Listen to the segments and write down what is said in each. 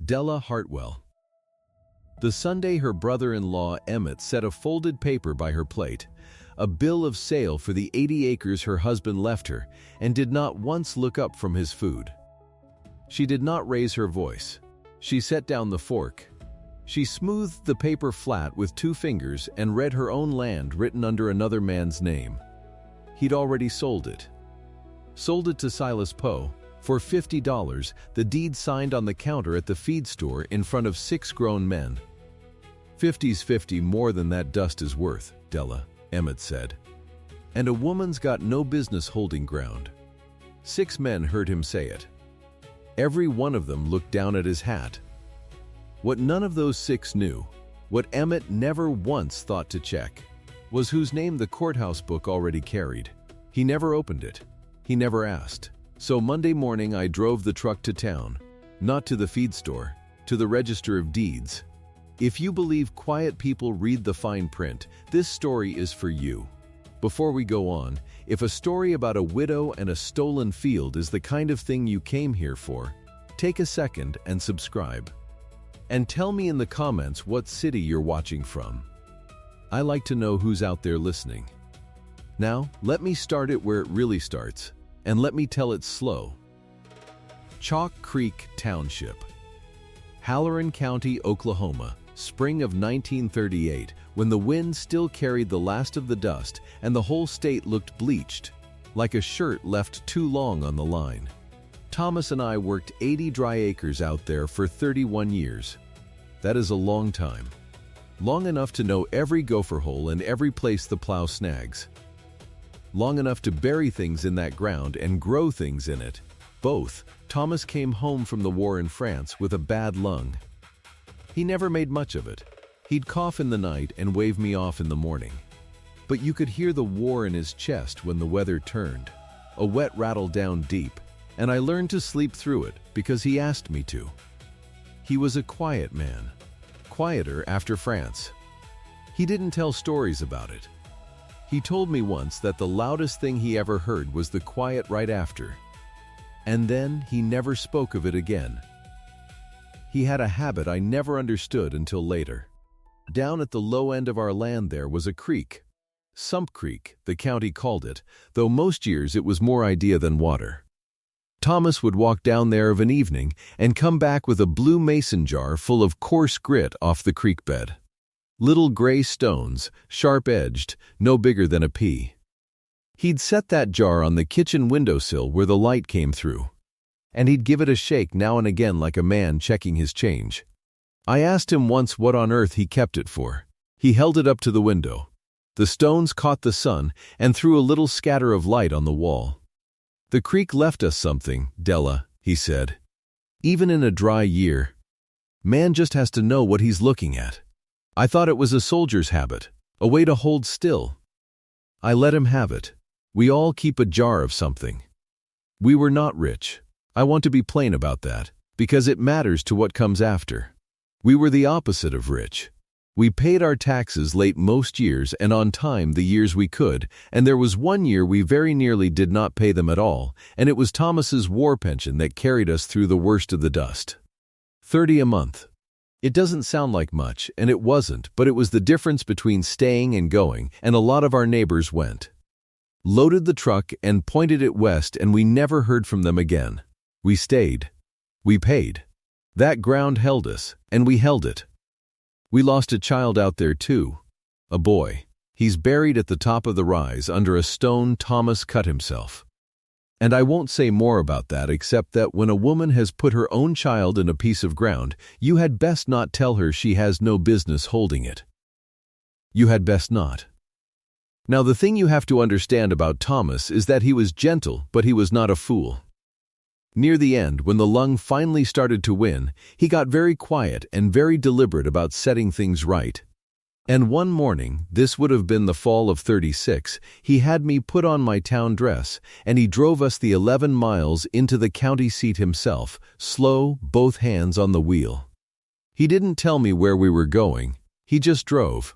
Della Hartwell. The Sunday her brother-in-law Emmett set a folded paper by her plate, a bill of sale for the 80 acres her husband left her, and did not once look up from his food. She did not raise her voice. She set down the fork. She smoothed the paper flat with 2 fingers and read her own land written under another man's name. He'd already sold it. Sold it to Silas Poe for $50, the deed signed on the counter at the feed store in front of 6 grown men. "50's 50 more than that dust is worth, Della," Emmett said. "And a woman's got no business holding ground." 6 men heard him say it. Every one of them looked down at his hat. What none of those 6 knew, what Emmett never once thought to check, was whose name the courthouse book already carried. He never opened it. He never asked. So Monday morning I drove the truck to town, not to the feed store, to the Register of Deeds. If you believe quiet people read the fine print, this story is for you. Before we go on, if a story about a widow and a stolen field is the kind of thing you came here for, take a second and subscribe. And tell me in the comments what city you're watching from. I like to know who's out there listening. Now, let me start it where it really starts, and let me tell it slow. Sump Creek Township, Halloran County, Oklahoma, spring of 1938, when the wind still carried the last of the dust and the whole state looked bleached, like a shirt left too long on the line. Thomas and I worked 80 dry acres out there for 31 years. That is a long time. Long enough to know every gopher hole and every place the plow snags. Long enough to bury things in that ground and grow things in it. Both. Thomas came home from the war in France with a bad lung. He never made much of it. He'd cough in the night and wave me off in the morning. But you could hear the war in his chest when the weather turned. A wet rattle down deep, and I learned to sleep through it because he asked me to. He was a quiet man. Quieter after France. He didn't tell stories about it. He told me once that the loudest thing he ever heard was the quiet right after. And then he never spoke of it again. He had a habit I never understood until later. Down at the low end of our land there was a creek. Sump Creek, the county called it, though most years it was more idea than water. Thomas would walk down there of an evening and come back with a blue mason jar full of coarse grit off the creek bed. Little gray stones, sharp-edged, no bigger than a pea. He'd set that jar on the kitchen windowsill where the light came through, and he'd give it a shake now and again like a man checking his change. I asked him once what on earth he kept it for. He held it up to the window. The stones caught the sun and threw a little scatter of light on the wall. "The creek left us something, Della," he said. "Even in a dry year. Man just has to know what he's looking at. I thought it was a soldier's habit, a way to hold still. I let him have it. We all keep a jar of something. We were not rich. I want to be plain about that, because it matters to what comes after. We were the opposite of rich. We paid our taxes late most years and on time the years we could, and there was one year we very nearly did not pay them at all, and it was Thomas's war pension that carried us through the worst of the dust. 30 a month. It doesn't sound like much, and it wasn't, but it was the difference between staying and going, and a lot of our neighbors went. Loaded the truck and pointed it west, and we never heard from them again. We stayed. We paid. That ground held us, and we held it. We lost a child out there too. A boy. He's buried at the top of the rise under a stone Thomas cut himself. And I won't say more about that except that when a woman has put her own child in a piece of ground, you had best not tell her she has no business holding it. You had best not. Now the thing you have to understand about Thomas is that he was gentle, but he was not a fool. Near the end, when the lung finally started to win, he got very quiet and very deliberate about setting things right. And one morning, this would have been the fall of '36, he had me put on my town dress, and he drove us the 11 miles into the county seat himself, slow, both hands on the wheel. He didn't tell me where we were going, he just drove.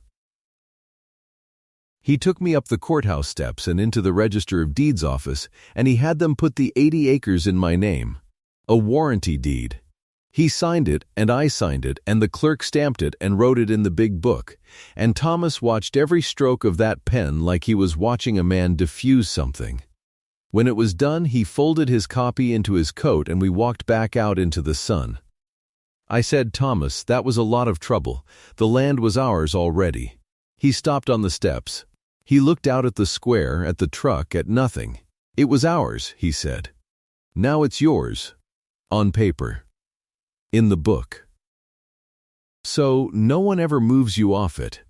He took me up the courthouse steps and into the Register of Deeds office, and he had them put the 80 acres in my name. A warranty deed. He signed it, and I signed it, and the clerk stamped it and wrote it in the big book, and Thomas watched every stroke of that pen like he was watching a man diffuse something. When it was done, he folded his copy into his coat and we walked back out into the sun. I said, "Thomas, that was a lot of trouble. The land was ours already." He stopped on the steps. He looked out at the square, at the truck, at nothing. "It was ours," he said. "Now it's yours. On paper. In the book. So no one ever moves you off it."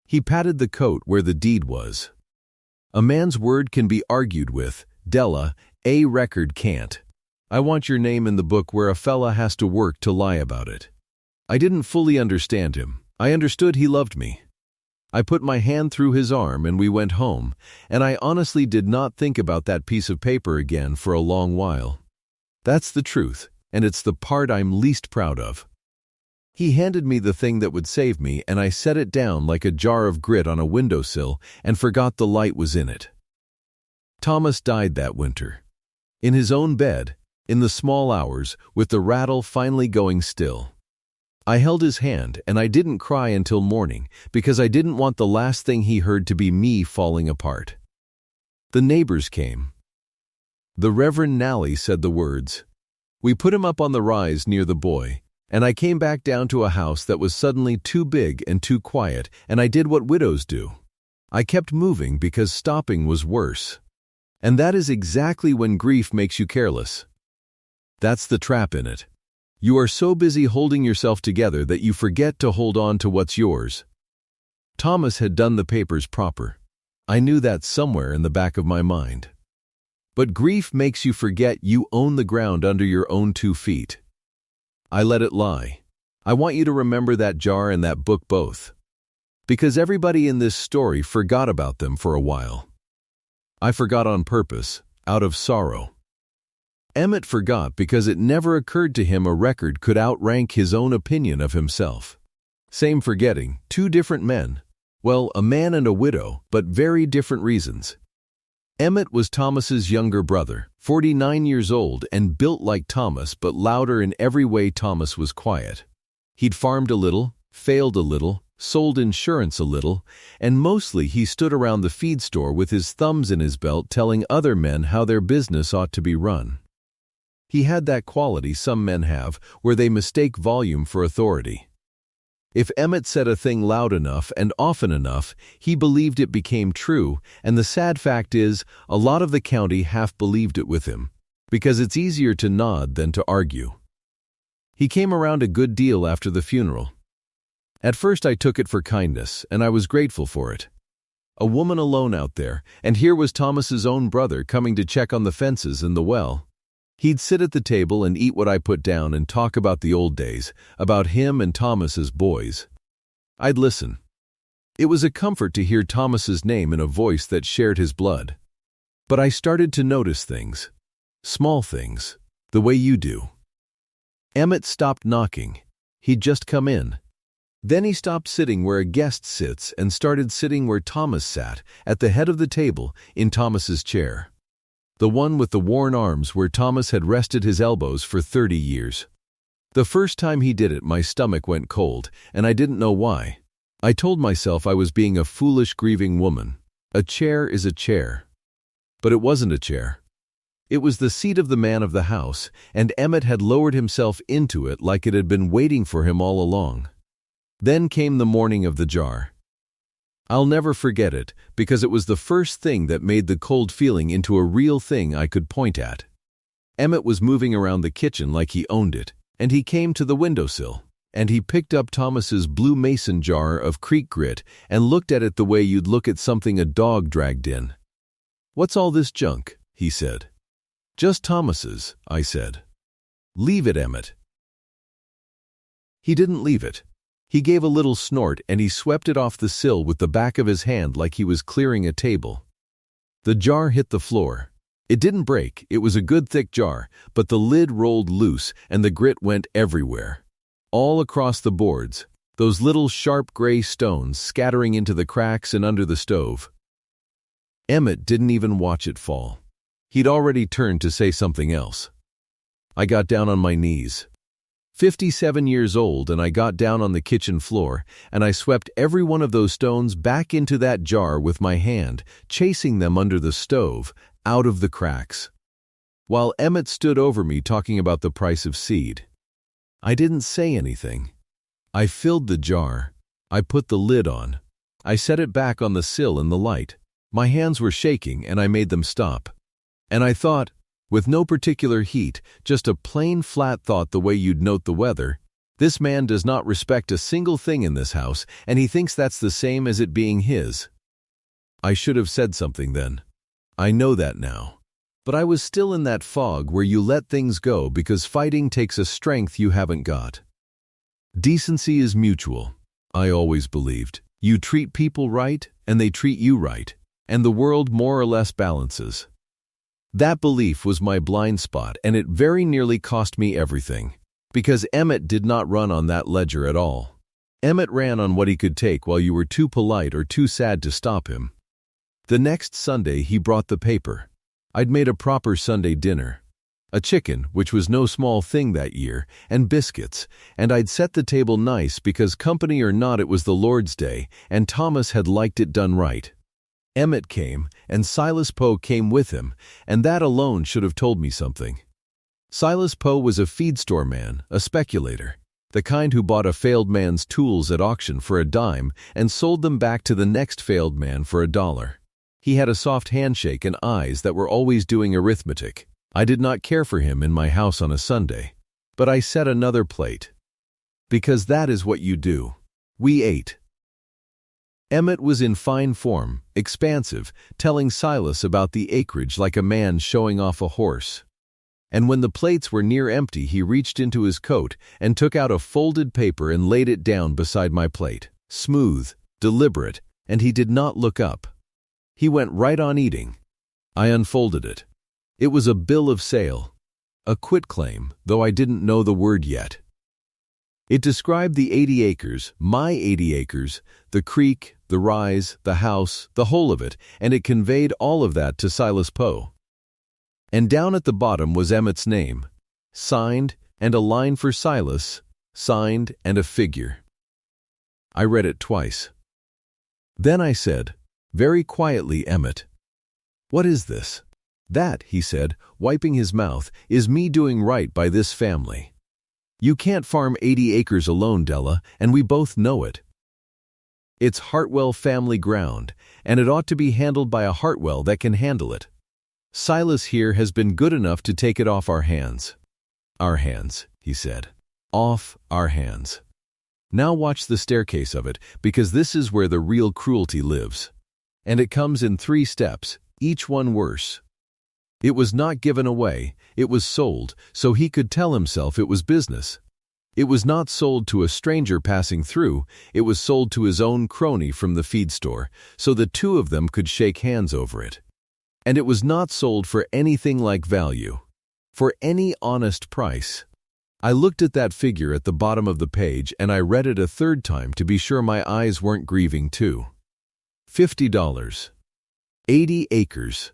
He patted the coat where the deed was. "A man's word can be argued with, Della, a record can't. I want your name in the book where a fella has to work to lie about it." I didn't fully understand him. I understood he loved me. I put my hand through his arm and we went home, and I honestly did not think about that piece of paper again for a long while. That's the truth, and it's the part I'm least proud of. He handed me the thing that would save me, and I set it down like a jar of grit on a windowsill and forgot the light was in it. Thomas died that winter. In his own bed, in the small hours, with the rattle finally going still. I held his hand, and I didn't cry until morning, because I didn't want the last thing he heard to be me falling apart. The neighbors came. The Reverend Nally said the words. We put him up on the rise near the boy, and I came back down to a house that was suddenly too big and too quiet, and I did what widows do. I kept moving because stopping was worse. And that is exactly when grief makes you careless. That's the trap in it. You are so busy holding yourself together that you forget to hold on to what's yours. Thomas had done the papers proper. I knew that somewhere in the back of my mind. But grief makes you forget you own the ground under your own 2 feet. I let it lie. I want you to remember that jar and that book both. Because everybody in this story forgot about them for a while. I forgot on purpose, out of sorrow. Emmett forgot because it never occurred to him a record could outrank his own opinion of himself. Same forgetting, 2 different men. Well, a man and a widow, but very different reasons. Emmett was Thomas's younger brother, 49 years old and built like Thomas but louder in every way. Thomas was quiet. He'd farmed a little, failed a little, sold insurance a little, and mostly he stood around the feed store with his thumbs in his belt telling other men how their business ought to be run. He had that quality some men have, where they mistake volume for authority. If Emmett said a thing loud enough and often enough, he believed it became true, and the sad fact is, a lot of the county half believed it with him, because it's easier to nod than to argue. He came around a good deal after the funeral. At first I took it for kindness, and I was grateful for it. A woman alone out there, and here was Thomas's own brother coming to check on the fences and the well. He'd sit at the table and eat what I put down and talk about the old days, about him and Thomas as boys. I'd listen. It was a comfort to hear Thomas's name in a voice that shared his blood. But I started to notice things. Small things. The way you do. Emmett stopped knocking. He'd just come in. Then he stopped sitting where a guest sits and started sitting where Thomas sat, at the head of the table, in Thomas's chair. The one with the worn arms where Thomas had rested his elbows for 30 years. The first time he did it, my stomach went cold, and I didn't know why. I told myself I was being a foolish, grieving woman. A chair is a chair. But it wasn't a chair. It was the seat of the man of the house, and Emmett had lowered himself into it like it had been waiting for him all along. Then came the morning of the jar. I'll never forget it, because it was the first thing that made the cold feeling into a real thing I could point at. Emmett was moving around the kitchen like he owned it, and he came to the windowsill, and he picked up Thomas's blue mason jar of creek grit and looked at it the way you'd look at something a dog dragged in. "What's all this junk?" he said. "Just Thomas's," I said. "Leave it, Emmett." He didn't leave it. He gave a little snort and he swept it off the sill with the back of his hand like he was clearing a table. The jar hit the floor. It didn't break, it was a good thick jar, but the lid rolled loose and the grit went everywhere. All across the boards, those little sharp gray stones scattering into the cracks and under the stove. Emmett didn't even watch it fall. He'd already turned to say something else. I got down on my knees. 57 years old, and I got down on the kitchen floor, and I swept every one of those stones back into that jar with my hand, chasing them under the stove, out of the cracks. While Emmett stood over me talking about the price of seed. I didn't say anything. I filled the jar. I put the lid on. I set it back on the sill in the light. My hands were shaking, and I made them stop. And I thought, with no particular heat, just a plain flat thought the way you'd note the weather, this man does not respect a single thing in this house, and he thinks that's the same as it being his. I should have said something then. I know that now. But I was still in that fog where you let things go because fighting takes a strength you haven't got. Decency is mutual, I always believed. You treat people right, and they treat you right, and the world more or less balances. That belief was my blind spot, and it very nearly cost me everything, because Emmett did not run on that ledger at all. Emmett ran on what he could take while you were too polite or too sad to stop him. The next Sunday he brought the paper. I'd made a proper Sunday dinner. A chicken, which was no small thing that year, and biscuits, and I'd set the table nice because company or not it was the Lord's Day, and Thomas had liked it done right. Emmett came, and Silas Poe came with him, and that alone should have told me something. Silas Poe was a feed store man, a speculator, the kind who bought a failed man's tools at auction for a dime and sold them back to the next failed man for $1. He had a soft handshake and eyes that were always doing arithmetic. I did not care for him in my house on a Sunday, but I set another plate. Because that is what you do. We ate. Emmett was in fine form, expansive, telling Silas about the acreage like a man showing off a horse. And when the plates were near empty, he reached into his coat and took out a folded paper and laid it down beside my plate, smooth, deliberate, and he did not look up. He went right on eating. I unfolded it. It was a bill of sale, a quitclaim, though I didn't know the word yet. It described the 80 acres, my 80 acres, the creek, the rise, the house, the whole of it, and it conveyed all of that to Silas Poe. And down at the bottom was Emmett's name, signed, and a line for Silas, signed, and a figure. I read it twice. Then I said, very quietly, Emmett, "What is this?" "That," he said, wiping his mouth, "is me doing right by this family. You can't farm 80 acres alone, Della, and we both know it. It's Hartwell family ground, and it ought to be handled by a Hartwell that can handle it. Silas here has been good enough to take it off our hands." "Our hands," he said. "Off our hands. Now watch the staircase of it, because this is where the real cruelty lives. And it comes in 3 steps, each one worse. It was not given away, it was sold, so he could tell himself it was business. It was not sold to a stranger passing through, it was sold to his own crony from the feed store, so the two of them could shake hands over it. And it was not sold for anything like value, for any honest price. I looked at that figure at the bottom of the page and I read it a 3rd time to be sure my eyes weren't grieving too. $50. 80 acres.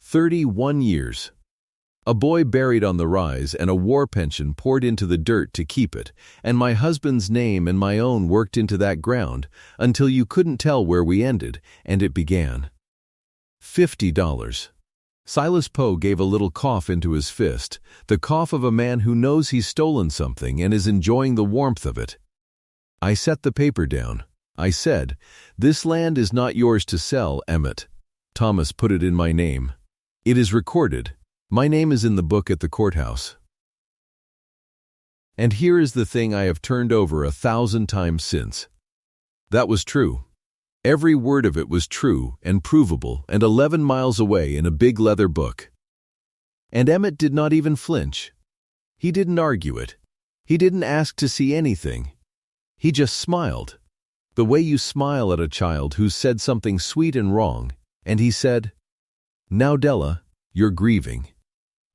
31 years. A boy buried on the rise and a war pension poured into the dirt to keep it, and my husband's name and my own worked into that ground until you couldn't tell where we ended, and it began. $50. Silas Poe gave a little cough into his fist, the cough of a man who knows he's stolen something and is enjoying the warmth of it. I set the paper down. I said, "This land is not yours to sell, Emmett." Thomas put it in my name. It is recorded. My name is in the book at the courthouse. And here is the thing I have turned over 1,000 times since. That was true. Every word of it was true and provable and 11 miles away in a big leather book. And Emmett did not even flinch. He didn't argue it. He didn't ask to see anything. He just smiled. The way you smile at a child who's said something sweet and wrong, and he said, "Now, Della, you're grieving."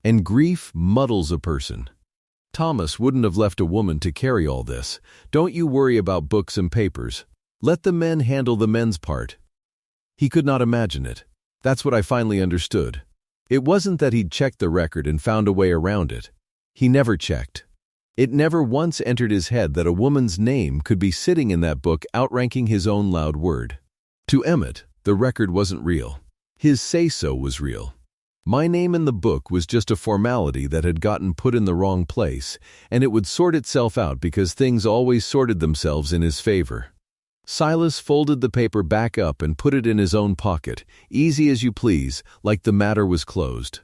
And grief muddles a person. Thomas wouldn't have left a woman to carry all this. Don't you worry about books and papers. Let the men handle the men's part. He could not imagine it. That's what I finally understood. It wasn't that he'd checked the record and found a way around it. He never checked. It never once entered his head that a woman's name could be sitting in that book outranking his own loud word. To Emmett, the record wasn't real. His say-so was real. My name in the book was just a formality that had gotten put in the wrong place, and it would sort itself out because things always sorted themselves in his favor. Silas folded the paper back up and put it in his own pocket, easy as you please, like the matter was closed.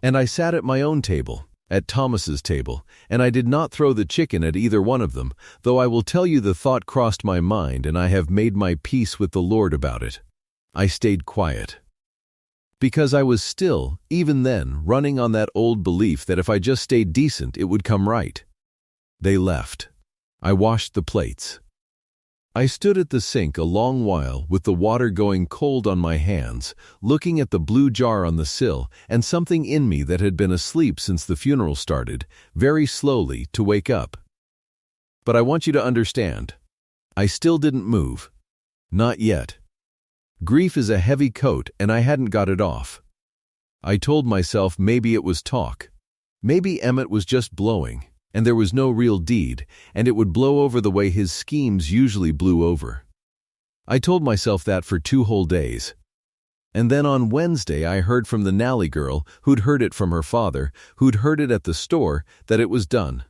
And I sat at my own table, at Thomas's table, and I did not throw the chicken at either one of them, though I will tell you the thought crossed my mind and I have made my peace with the Lord about it. I stayed quiet. Because I was still, even then, running on that old belief that if I just stayed decent, it would come right. They left. I washed the plates. I stood at the sink a long while with the water going cold on my hands, looking at the blue jar on the sill and something in me that had been asleep since the funeral started, very slowly, to wake up. But I want you to understand, I still didn't move. Not yet. Grief is a heavy coat and I hadn't got it off. I told myself maybe it was talk. Maybe Emmett was just blowing, and there was no real deed, and it would blow over the way his schemes usually blew over. I told myself that for 2 whole days. And then on Wednesday I heard from the Nally girl, who'd heard it from her father, who'd heard it at the store, that it was done.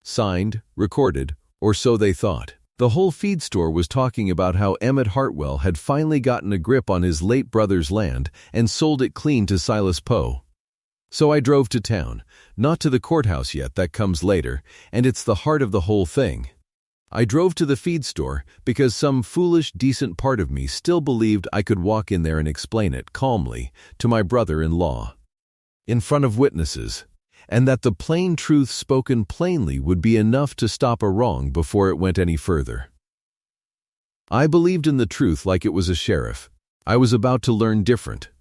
Signed, recorded, or so they thought. The whole feed store was talking about how Emmett Hartwell had finally gotten a grip on his late brother's land and sold it clean to Silas Poe. So I drove to town, not to the courthouse yet, that comes later, and it's the heart of the whole thing. I drove to the feed store because some foolish, decent part of me still believed I could walk in there and explain it calmly to my brother-in-law, in front of witnesses, and that the plain truth spoken plainly would be enough to stop a wrong before it went any further. I believed in the truth like it was a sheriff. I was about to learn different.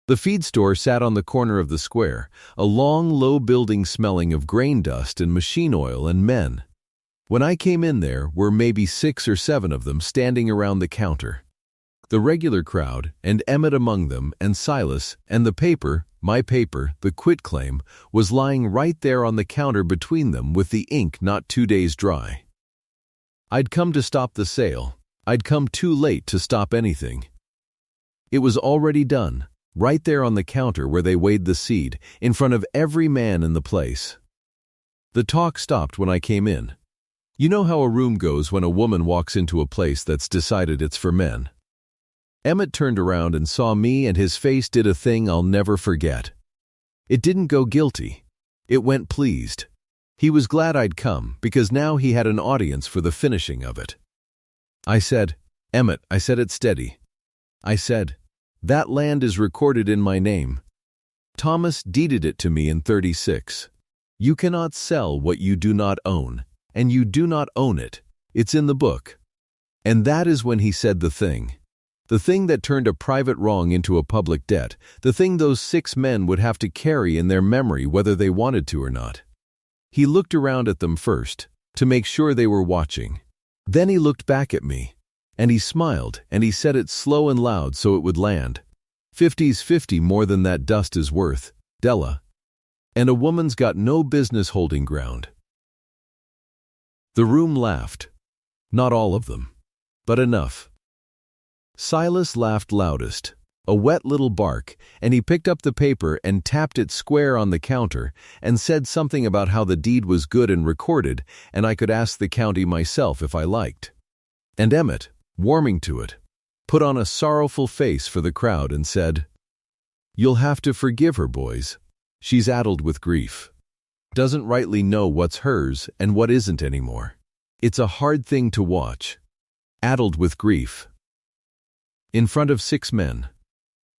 The feed store sat on the corner of the square, a long, low building smelling of grain dust and machine oil and men. When I came in there were maybe 6 or 7 of them standing around the counter. The regular crowd, and Emmett among them, and Silas, and the paper, my paper, the quitclaim, was lying right there on the counter between them with the ink not 2 days dry. I'd come to stop the sale. I'd come too late to stop anything. It was already done, right there on the counter where they weighed the seed, in front of every man in the place. The talk stopped when I came in. You know how a room goes when a woman walks into a place that's decided it's for men. Emmett turned around and saw me, and his face did a thing I'll never forget. It didn't go guilty. It went pleased. He was glad I'd come, because now he had an audience for the finishing of it. I said, "Emmett," I said it steady. I said, "That land is recorded in my name. Thomas deeded it to me in 36. You cannot sell what you do not own, and you do not own it. It's in the book." And that is when he said the thing that turned a private wrong into a public debt, the thing those 6 men would have to carry in their memory whether they wanted to or not. He looked around at them first, to make sure they were watching. Then he looked back at me, and he smiled, and he said it slow and loud so it would land. "50's 50 more than that dust is worth, Della. And a woman's got no business holding ground." The room laughed. Not all of them, but enough. Silas laughed loudest, a wet little bark, and he picked up the paper and tapped it square on the counter and said something about how the deed was good and recorded, and I could ask the county myself if I liked. And Emmett, warming to it, put on a sorrowful face for the crowd and said, "You'll have to forgive her, boys. She's addled with grief. Doesn't rightly know what's hers and what isn't anymore. It's a hard thing to watch. Addled with grief." In front of 6 men.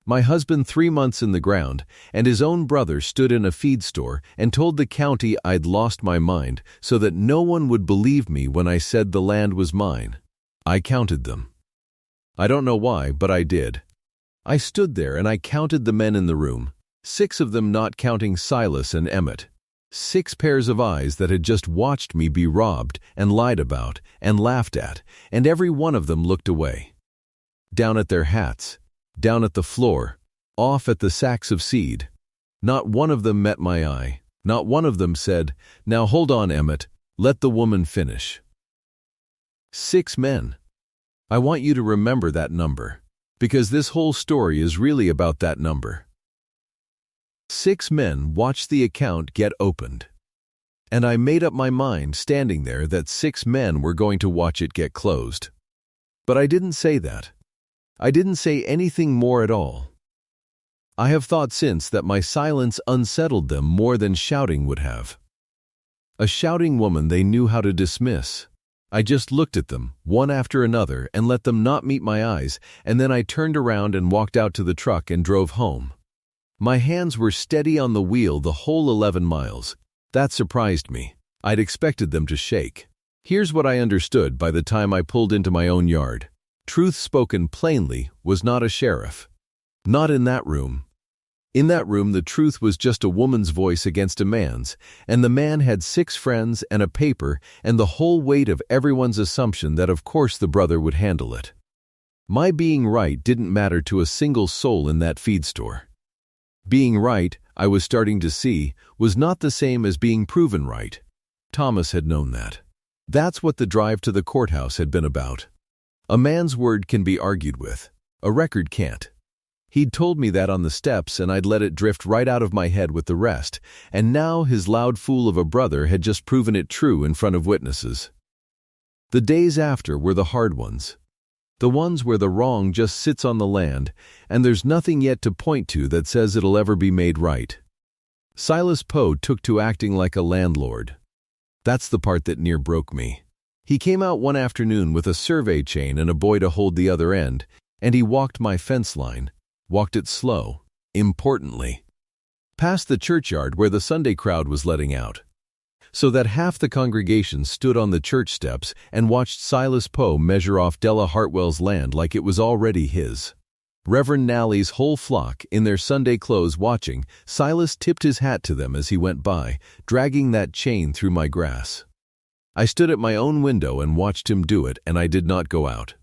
My husband 3 months in the ground, and his own brother stood in a feed store and told the county I'd lost my mind so that no one would believe me when I said the land was mine. I counted them. I don't know why, but I did. I stood there and I counted the men in the room, 6 of them not counting Silas and Emmett. 6 pairs of eyes that had just watched me be robbed and lied about and laughed at, and every one of them looked away. Down at their hats, down at the floor, off at the sacks of seed. Not one of them met my eye, Not one of them said, "Now hold on, Emmett, let the woman finish." 6 men. I want you to remember that number, because this whole story is really about that number. 6 men watched the account get opened. And I made up my mind standing there that 6 men were going to watch it get closed. But I didn't say that. I didn't say anything more at all. I have thought since that my silence unsettled them more than shouting would have. A shouting woman they knew how to dismiss. I just looked at them, one after another, and let them not meet my eyes, and then I turned around and walked out to the truck and drove home. My hands were steady on the wheel the whole 11 miles. That surprised me. I'd expected them to shake. Here's what I understood by the time I pulled into my own yard. Truth spoken plainly was not a sheriff. Not in that room. In that room, the truth was just a woman's voice against a man's, and the man had 6 friends and a paper and the whole weight of everyone's assumption that of course the brother would handle it. My being right didn't matter to a single soul in that feed store. Being right, I was starting to see, was not the same as being proven right. Thomas had known that. That's what the drive to the courthouse had been about. A man's word can be argued with. A record can't. He'd told me that on the steps, and I'd let it drift right out of my head with the rest, and now his loud fool of a brother had just proven it true in front of witnesses. The days after were the hard ones. The ones where the wrong just sits on the land, and there's nothing yet to point to that says it'll ever be made right. Silas Poe took to acting like a landlord. That's the part that near broke me. He came out one afternoon with a survey chain and a boy to hold the other end, and he walked my fence line. Walked it slow, importantly, past the churchyard where the Sunday crowd was letting out, so that half the congregation stood on the church steps and watched Silas Poe measure off Della Hartwell's land like it was already his. Reverend Nally's whole flock, in their Sunday clothes watching, Silas tipped his hat to them as he went by, dragging that chain through my grass. I stood at my own window and watched him do it, and I did not go out.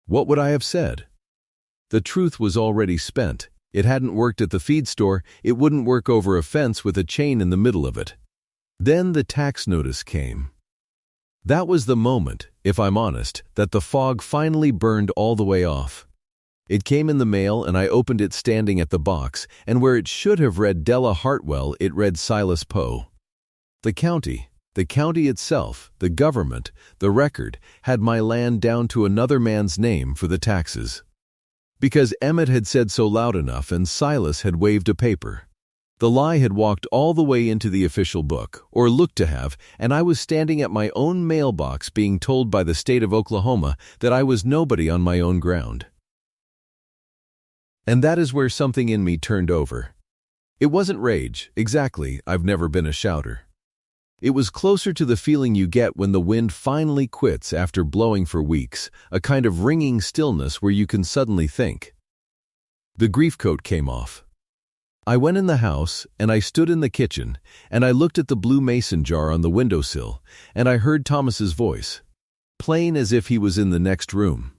What would I have said? The truth was already spent. It hadn't worked at the feed store. It wouldn't work over a fence with a chain in the middle of it. Then the tax notice came. That was the moment, if I'm honest, that the fog finally burned all the way off. It came in the mail, and I opened it standing at the box, and where it should have read Della Hartwell, it read Silas Poe. The county itself, the government, the record, had my land down to another man's name for the taxes. Because Emmett had said so loud enough and Silas had waved a paper. The lie had walked all the way into the official book, or looked to have, and I was standing at my own mailbox being told by the state of Oklahoma that I was nobody on my own ground. And that is where something in me turned over. It wasn't rage, exactly, I've never been a shouter. It was closer to the feeling you get when the wind finally quits after blowing for weeks, a kind of ringing stillness where you can suddenly think. The grief coat came off. I went in the house, and I stood in the kitchen, and I looked at the blue mason jar on the windowsill, and I heard Thomas's voice, plain as if he was in the next room.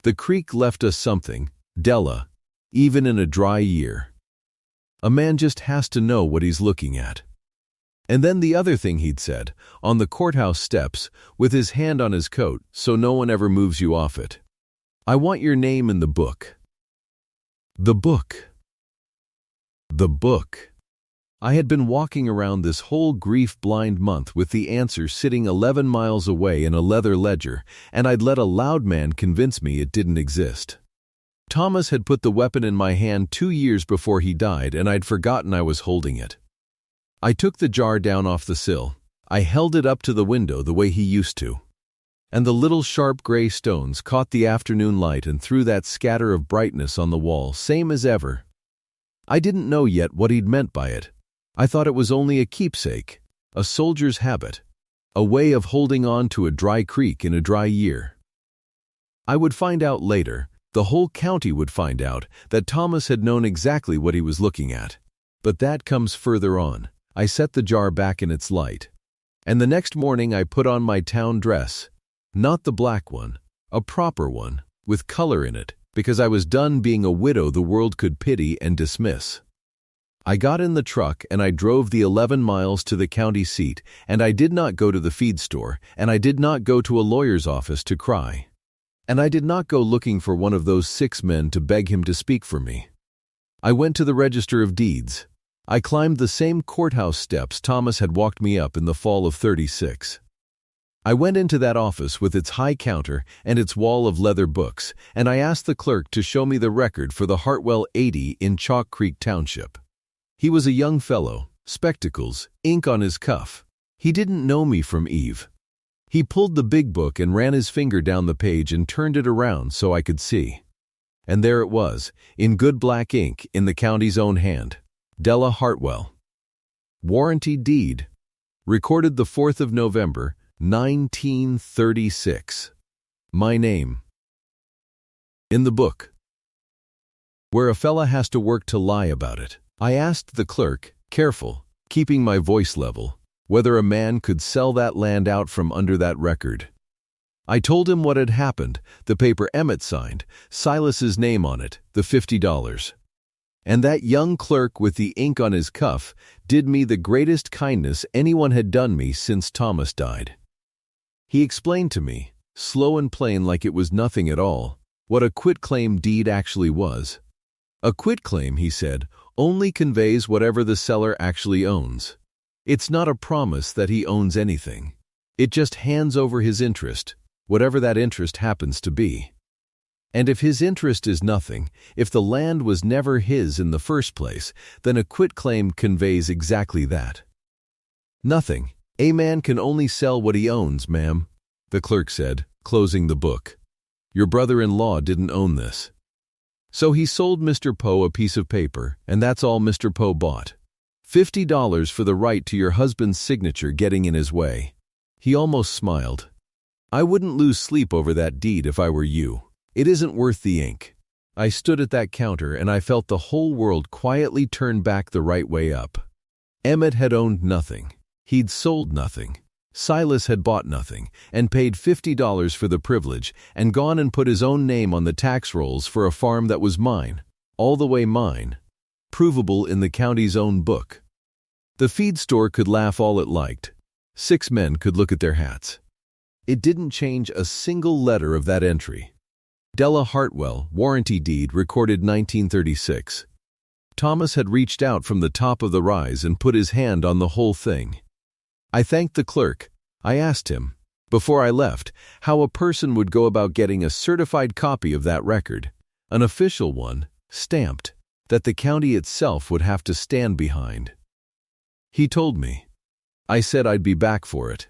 The creek left us something, Della, even in a dry year. A man just has to know what he's looking at. And then the other thing he'd said, on the courthouse steps, with his hand on his coat, so no one ever moves you off it. I want your name in the book. The book. The book. I had been walking around this whole grief-blind month with the answer sitting 11 miles away in a leather ledger, and I'd let a loud man convince me it didn't exist. Thomas had put the weapon in my hand 2 years before he died, and I'd forgotten I was holding it. I took the jar down off the sill. I held it up to the window the way he used to. And the little sharp gray stones caught the afternoon light and threw that scatter of brightness on the wall, same as ever. I didn't know yet what he'd meant by it. I thought it was only a keepsake, a soldier's habit, a way of holding on to a dry creek in a dry year. I would find out later, the whole county would find out, that Thomas had known exactly what he was looking at. But that comes further on. I set the jar back in its light. And the next morning I put on my town dress. Not the black one, a proper one, with color in it, because I was done being a widow the world could pity and dismiss. I got in the truck and I drove the 11 miles to the county seat, and I did not go to the feed store, and I did not go to a lawyer's office to cry. And I did not go looking for one of those 6 men to beg him to speak for me. I went to the Register of Deeds. I climbed the same courthouse steps Thomas had walked me up in the fall of '36. I went into that office with its high counter and its wall of leather books, and I asked the clerk to show me the record for the Hartwell 80 in Sump Creek Township. He was a young fellow, spectacles, ink on his cuff. He didn't know me from Eve. He pulled the big book and ran his finger down the page and turned it around so I could see. And there it was, in good black ink in the county's own hand. Della Hartwell. Warranty deed. Recorded the 4th of November, 1936. My name. In the book. Where a fella has to work to lie about it. I asked the clerk, careful, keeping my voice level, whether a man could sell that land out from under that record. I told him what had happened, the paper Emmett signed, Silas's name on it, the $50. And that young clerk with the ink on his cuff did me the greatest kindness anyone had done me since Thomas died. He explained to me, slow and plain like it was nothing at all, what a quitclaim deed actually was. A quitclaim, he said, only conveys whatever the seller actually owns. It's not a promise that he owns anything. It just hands over his interest, whatever that interest happens to be. And if his interest is nothing, if the land was never his in the first place, then a quitclaim conveys exactly that. Nothing. A man can only sell what he owns, ma'am, the clerk said, closing the book. Your brother-in-law didn't own this. So he sold Mr. Poe a piece of paper, and that's all Mr. Poe bought. $50 for the right to your husband's signature getting in his way. He almost smiled. I wouldn't lose sleep over that deed if I were you. It isn't worth the ink. I stood at that counter and I felt the whole world quietly turn back the right way up. Emmett had owned nothing. He'd sold nothing. Silas had bought nothing and paid $50 for the privilege and gone and put his own name on the tax rolls for a farm that was mine, all the way mine, provable in the county's own book. The feed store could laugh all it liked. 6 men could look at their hats. It didn't change a single letter of that entry. Della Hartwell, warranty deed, recorded 1936. Thomas had reached out from the top of the rise and put his hand on the whole thing. I thanked the clerk. I asked him, before I left, how a person would go about getting a certified copy of that record, an official one, stamped, that the county itself would have to stand behind. He told me. I said I'd be back for it.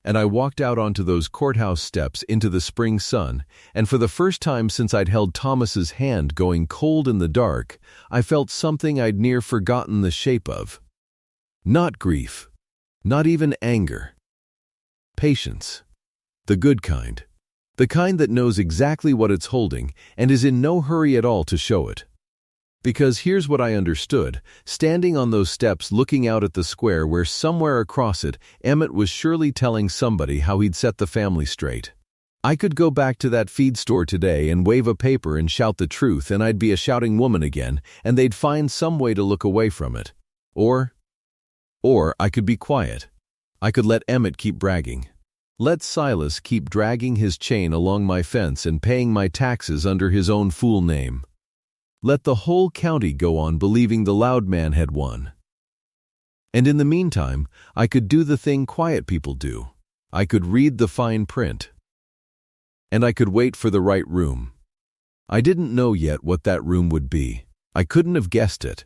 And I walked out onto those courthouse steps into the spring sun, and for the first time since I'd held Thomas's hand going cold in the dark, I felt something I'd near forgotten the shape of. Not grief, not even anger. Patience. The good kind. The kind that knows exactly what it's holding and is in no hurry at all to show it. Because here's what I understood, standing on those steps looking out at the square where somewhere across it, Emmett was surely telling somebody how he'd set the family straight. I could go back to that feed store today and wave a paper and shout the truth, and I'd be a shouting woman again, and they'd find some way to look away from it. Or I could be quiet. I could let Emmett keep bragging. Let Silas keep dragging his chain along my fence and paying my taxes under his own fool name. Let the whole county go on believing the loud man had won. And in the meantime, I could do the thing quiet people do. I could read the fine print. And I could wait for the right room. I didn't know yet what that room would be. I couldn't have guessed it.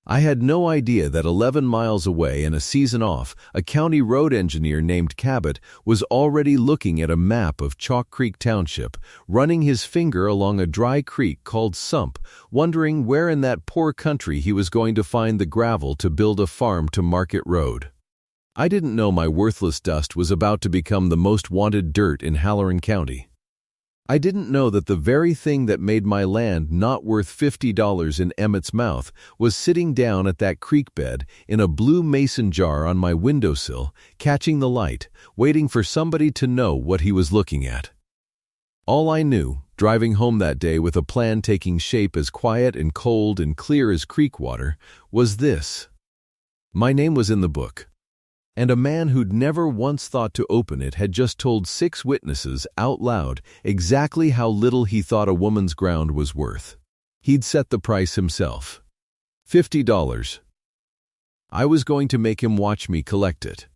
I had no idea that 11 miles away and a season off, a county road engineer named Cabot was already looking at a map of Sump Creek Township, running his finger along a dry creek called Sump, wondering where in that poor country he was going to find the gravel to build a farm to Market Road. I didn't know my worthless dust was about to become the most wanted dirt in Halloran County. I didn't know that the very thing that made my land not worth $50 in Emmett's mouth was sitting down at that creek bed in a blue mason jar on my windowsill, catching the light, waiting for somebody to know what he was looking at. All I knew, driving home that day with a plan taking shape as quiet and cold and clear as creek water, was this. My name was in the book, and a man who'd never once thought to open it had just told 6 witnesses out loud exactly how little he thought a woman's ground was worth. He'd set the price himself. $50. I was going to make him watch me collect it.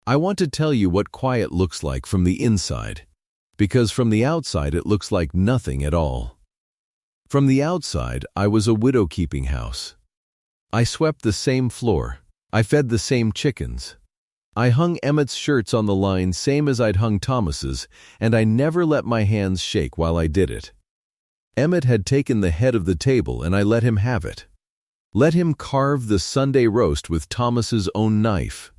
I want to tell you what quiet looks like from the inside, because from the outside it looks like nothing at all. From the outside, I was a widow-keeping house. I swept the same floor. I fed the same chickens. I hung Emmett's shirts on the line same as I'd hung Thomas's, and I never let my hands shake while I did it. Emmett had taken the head of the table and I let him have it. Let him carve the Sunday roast with Thomas's own knife.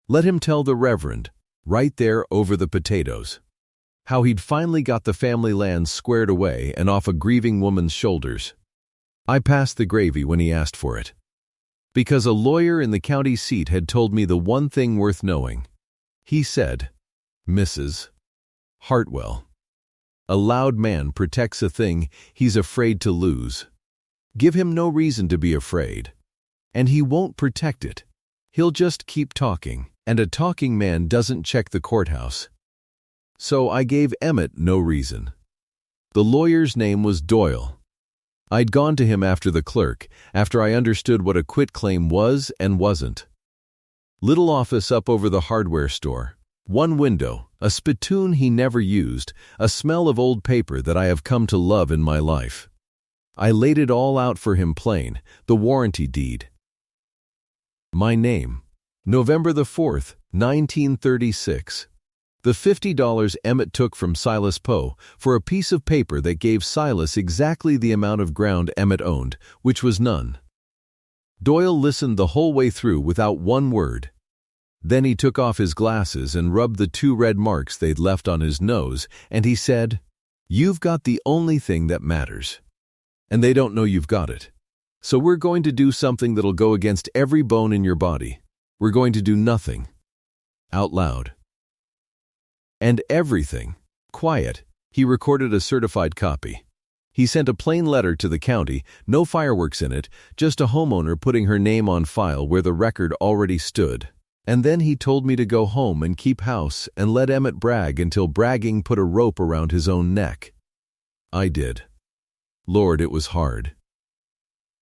Let him tell the Reverend, right there over the potatoes, how he'd finally got the family land squared away and off a grieving woman's shoulders. I passed the gravy when he asked for it, because a lawyer in the county seat had told me the one thing worth knowing. He said, Mrs. Hartwell, a loud man protects a thing he's afraid to lose. Give him no reason to be afraid, and he won't protect it. He'll just keep talking, and a talking man doesn't check the courthouse. So I gave Emmett no reason. The lawyer's name was Doyle. I'd gone to him after the clerk, after I understood what a quitclaim was and wasn't. Little office up over the hardware store. One window, a spittoon he never used, a smell of old paper that I have come to love in my life. I laid it all out for him plain, the warranty deed. My name, November the 4th, 1936. The $50 Emmett took from Silas Poe for a piece of paper that gave Silas exactly the amount of ground Emmett owned, which was none. Doyle listened the whole way through without one word. Then he took off his glasses and rubbed the 2 red marks they'd left on his nose, and he said, You've got the only thing that matters. And they don't know you've got it. So we're going to do something that'll go against every bone in your body. We're going to do nothing. Out loud. And everything. Quiet. He recorded a certified copy. He sent a plain letter to the county, no fireworks in it, just a homeowner putting her name on file where the record already stood. And then he told me to go home and keep house and let Emmett brag until bragging put a rope around his own neck. I did. Lord, it was hard.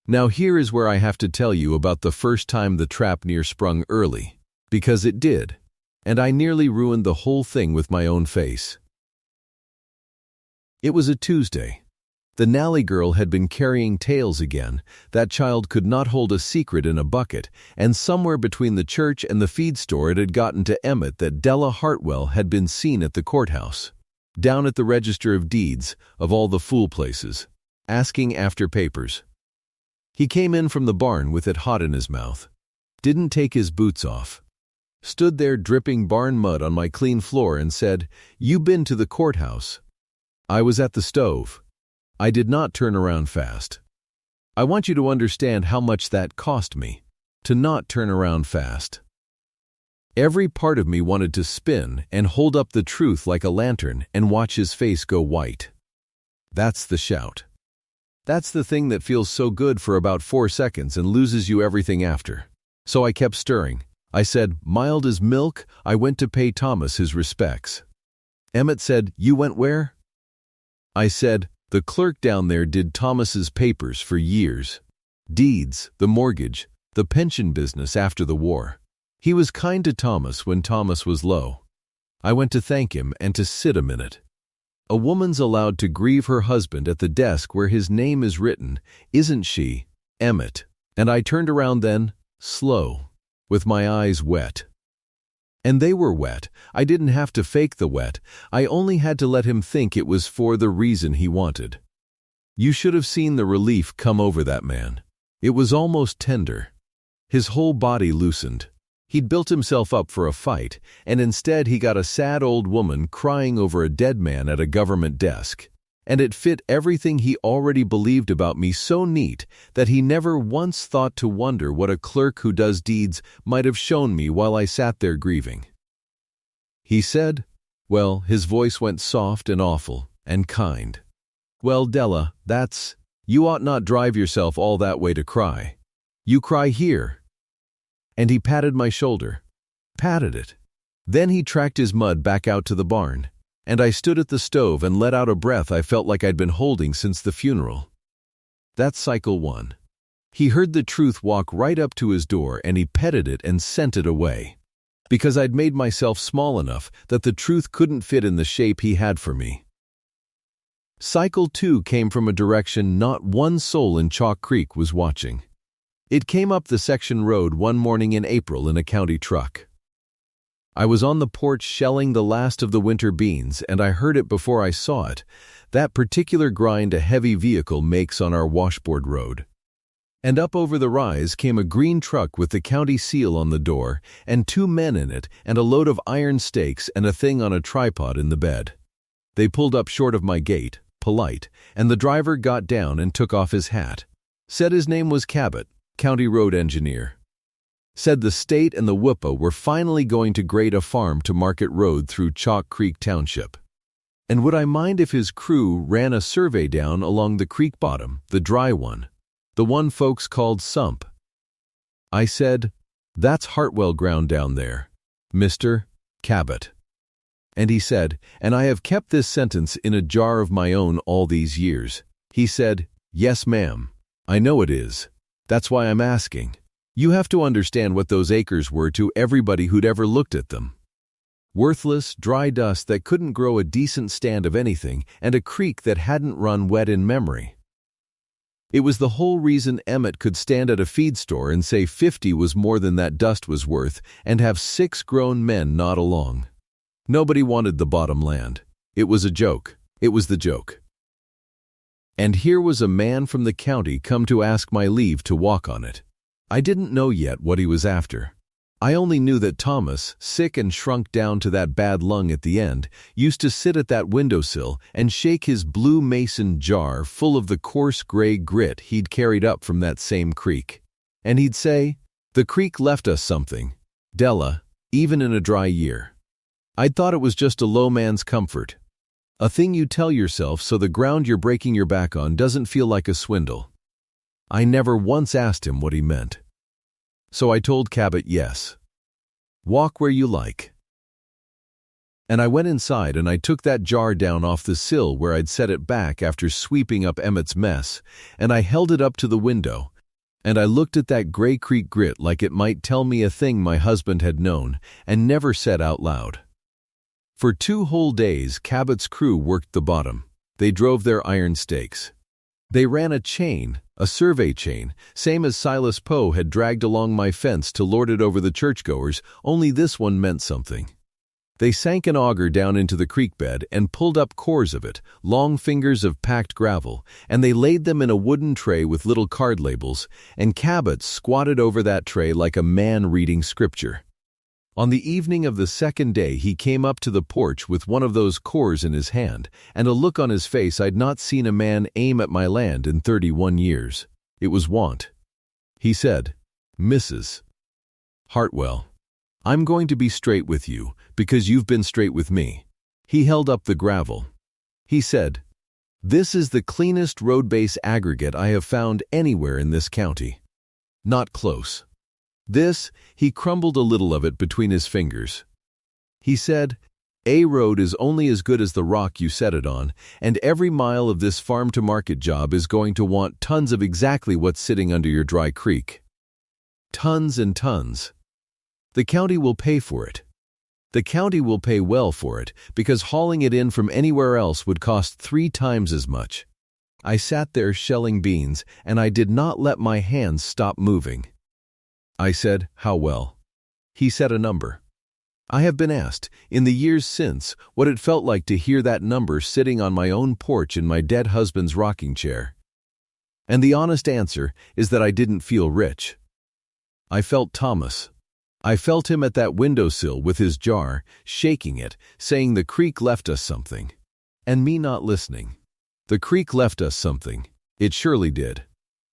Now here is where I have to tell you about the first time the trap near sprung early, because it did, and I nearly ruined the whole thing with my own face. It was a Tuesday. The Nally girl had been carrying tales again. That child could not hold a secret in a bucket, and somewhere between the church and the feed store it had gotten to Emmett that Della Hartwell had been seen at the courthouse, down at the Register of Deeds, of all the fool places, asking after papers. He came in from the barn with it hot in his mouth, didn't take his boots off, stood there dripping barn mud on my clean floor and said, You been to the courthouse? I was at the stove. I did not turn around fast. I want you to understand how much that cost me, to not turn around fast. Every part of me wanted to spin and hold up the truth like a lantern and watch his face go white. That's the shout. That's the thing that feels so good for about 4 seconds and loses you everything after. So I kept stirring. I said, Mild as milk, I went to pay Thomas his respects. Emmett said, You went where? I said, The clerk down there did Thomas's papers for years. Deeds, the mortgage, the pension business after the war. He was kind to Thomas when Thomas was low. I went to thank him and to sit a minute. A woman's allowed to grieve her husband at the desk where his name is written, isn't she, Emmett? And I turned around then, slow, with my eyes wet. And they were wet. I didn't have to fake the wet. I only had to let him think it was for the reason he wanted. You should have seen the relief come over that man. It was almost tender. His whole body loosened. He'd built himself up for a fight, and instead he got a sad old woman crying over a dead man at a government desk. And it fit everything he already believed about me so neat that he never once thought to wonder what a clerk who does deeds might have shown me while I sat there grieving. He said, well, his voice went soft and awful and kind. Well, Della, you ought not drive yourself all that way to cry. You cry here. And he patted my shoulder. Patted it. Then he tracked his mud back out to the barn, and I stood at the stove and let out a breath I felt like I'd been holding since the funeral. That's cycle 1. He heard the truth walk right up to his door, and he petted it and sent it away. Because I'd made myself small enough that the truth couldn't fit in the shape he had for me. Cycle 2 came from a direction not one soul in Chalk Creek was watching. It came up the section road one morning in April in a county truck. I was on the porch shelling the last of the winter beans, and I heard it before I saw it, that particular grind a heavy vehicle makes on our washboard road. And up over the rise came a green truck with the county seal on the door, and 2 men in it, and a load of iron stakes and a thing on a tripod in the bed. They pulled up short of my gate, polite, and the driver got down and took off his hat. Said his name was Cabot, county road engineer. Said the state and the WIPA were finally going to grade a farm to Market Road through Chalk Creek Township. And would I mind if his crew ran a survey down along the creek bottom, the dry one, the one folks called Sump? I said, "That's Hartwell ground down there, Mr. Cabot." And he said, and I have kept this sentence in a jar of my own all these years. He said, "Yes, ma'am, I know it is. That's why I'm asking. You have to understand what those acres were to everybody who'd ever looked at them. Worthless, dry dust that couldn't grow a decent stand of anything, and a creek that hadn't run wet in memory. It was the whole reason Emmett could stand at a feed store and say 50 was more than that dust was worth, and have 6 grown men nod along. Nobody wanted the bottom land. It was a joke. It was the joke. And here was a man from the county come to ask my leave to walk on it. I didn't know yet what he was after. I only knew that Thomas, sick and shrunk down to that bad lung at the end, used to sit at that windowsill and shake his blue mason jar full of the coarse gray grit he'd carried up from that same creek. And he'd say, "The creek left us something, Della, even in a dry year." I'd thought it was just a low man's comfort. A thing you tell yourself so the ground you're breaking your back on doesn't feel like a swindle. I never once asked him what he meant. So I told Cabot yes. Walk where you like. And I went inside and I took that jar down off the sill where I'd set it back after sweeping up Emmett's mess, and I held it up to the window, and I looked at that gray creek grit like it might tell me a thing my husband had known and never said out loud. For 2 whole days, Cabot's crew worked the bottom. They drove their iron stakes. They ran a chain, a survey chain, same as Silas Poe had dragged along my fence to lord it over the churchgoers, only this one meant something. They sank an auger down into the creek bed and pulled up cores of it, long fingers of packed gravel, and they laid them in a wooden tray with little card labels, and Cabot squatted over that tray like a man reading scripture. On the evening of the 2nd day, he came up to the porch with one of those cores in his hand, and a look on his face I'd not seen a man aim at my land in 31 years. It was want. He said, "Mrs. Hartwell, I'm going to be straight with you, because you've been straight with me." He held up the gravel. He said, "This is the cleanest road base aggregate I have found anywhere in this county. Not close. This," he crumbled a little of it between his fingers. He said, "A road is only as good as the rock you set it on, and every mile of this farm-to-market job is going to want tons of exactly what's sitting under your dry creek. Tons and tons. The county will pay for it. The county will pay well for it, because hauling it in from anywhere else would cost 3 times as much." I sat there shelling beans, and I did not let my hands stop moving. I said, "How well?" He said a number. I have been asked, in the years since, what it felt like to hear that number sitting on my own porch in my dead husband's rocking chair. And the honest answer is that I didn't feel rich. I felt Thomas. I felt him at that windowsill with his jar, shaking it, saying the creek left us something. And me not listening. The creek left us something. It surely did.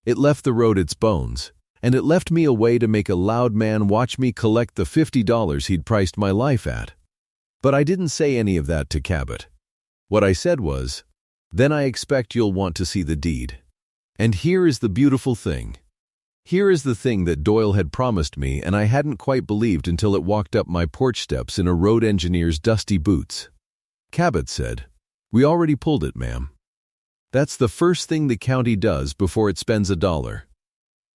It left the road its bones. And it left me a way to make a loud man watch me collect the $50 he'd priced my life at. But I didn't say any of that to Cabot. What I said was, Then I expect you'll want to see the deed. And here is the beautiful thing. Here is the thing that Doyle had promised me, and I hadn't quite believed until it walked up my porch steps in a road engineer's dusty boots. Cabot said, "We already pulled it, ma'am. That's the first thing the county does before it spends $1.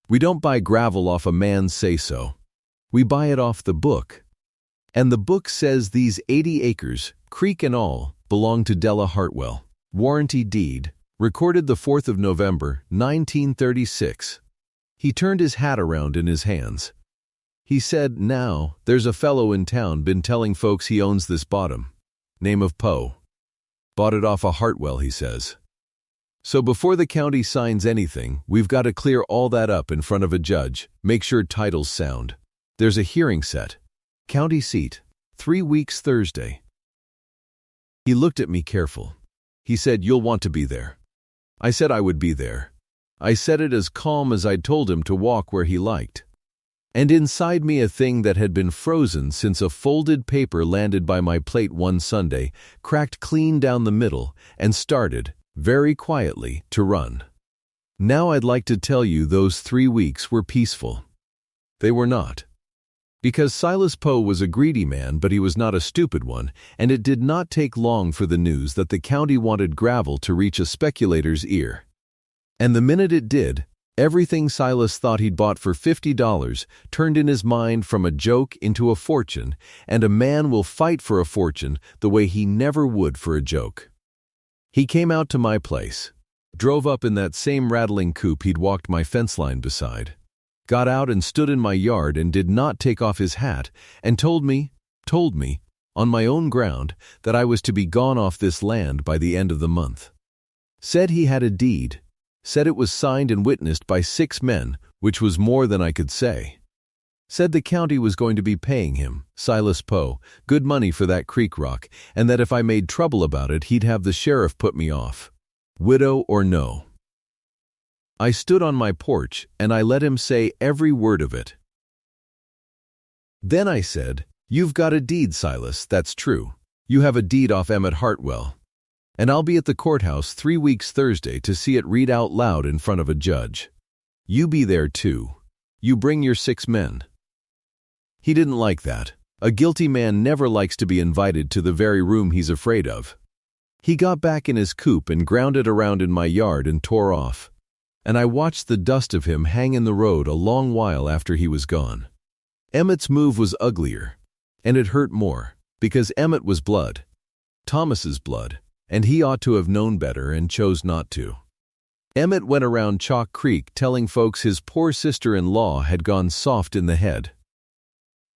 We don't buy gravel off a man's say-so. We buy it off the book. And the book says these 80 acres, creek and all, belong to Della Hartwell. Warranty deed, recorded the 4th of November, 1936. He turned his hat around in his hands. He said, "Now, there's a fellow in town been telling folks he owns this bottom. Name of Poe. Bought it off a Hartwell," he says. "So before the county signs anything, we've got to clear all that up in front of a judge, make sure title's sound. There's a hearing set. County seat, 3 weeks Thursday." He looked at me careful. He said, "You'll want to be there." I said I would be there. I said it as calm as I'd told him to walk where he liked. And inside me a thing that had been frozen since a folded paper landed by my plate one Sunday cracked clean down the middle and started, very quietly, to run. Now I'd like to tell you those 3 weeks were peaceful. They were not. Because Silas Poe was a greedy man, but he was not a stupid one, and it did not take long for the news that the county wanted gravel to reach a speculator's ear. And the minute it did, everything Silas thought he'd bought for $50 turned in his mind from a joke into a fortune, and a man will fight for a fortune the way he never would for a joke. He came out to my place, drove up in that same rattling coupe he'd walked my fence line beside, got out and stood in my yard and did not take off his hat, and told me, on my own ground, that I was to be gone off this land by the end of the month. Said he had a deed, said it was signed and witnessed by 6 men, which was more than I could say. Said the county was going to be paying him, Silas Poe, good money for that creek rock, and that if I made trouble about it, he'd have the sheriff put me off, widow or no. I stood on my porch, and I let him say every word of it. Then I said, "You've got a deed, Silas, that's true. You have a deed off Emmett Hartwell. And I'll be at the courthouse 3 weeks Thursday to see it read out loud in front of a judge. You be there too. You bring your 6 men. He didn't like that. A guilty man never likes to be invited to the very room he's afraid of. He got back in his coupe and grounded around in my yard and tore off. And I watched the dust of him hang in the road a long while after he was gone. Emmett's move was uglier, and it hurt more, because Emmett was blood. Thomas's blood. And he ought to have known better and chose not to. Emmett went around Chalk Creek telling folks his poor sister-in-law had gone soft in the head,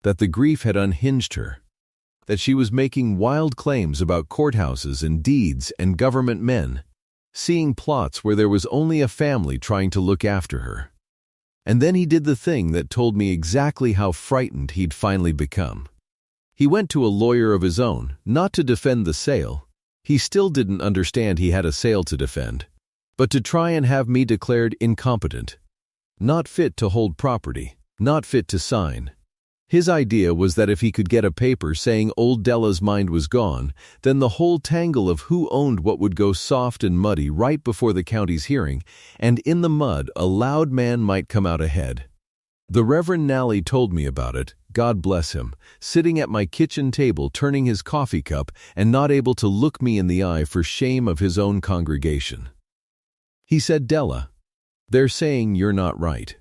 that the grief had unhinged her, that she was making wild claims about courthouses and deeds and government men, seeing plots where there was only a family trying to look after her. And then he did the thing that told me exactly how frightened he'd finally become. He went to a lawyer of his own, not to defend the sale. He still didn't understand he had a sale to defend, but to try and have me declared incompetent, not fit to hold property, not fit to sign. His idea was that if he could get a paper saying old Della's mind was gone, then the whole tangle of who owned what would go soft and muddy right before the county's hearing, and in the mud a loud man might come out ahead. The Reverend Nally told me about it, God bless him, sitting at my kitchen table turning his coffee cup and not able to look me in the eye for shame of his own congregation. He said, "Della, they're saying you're not right."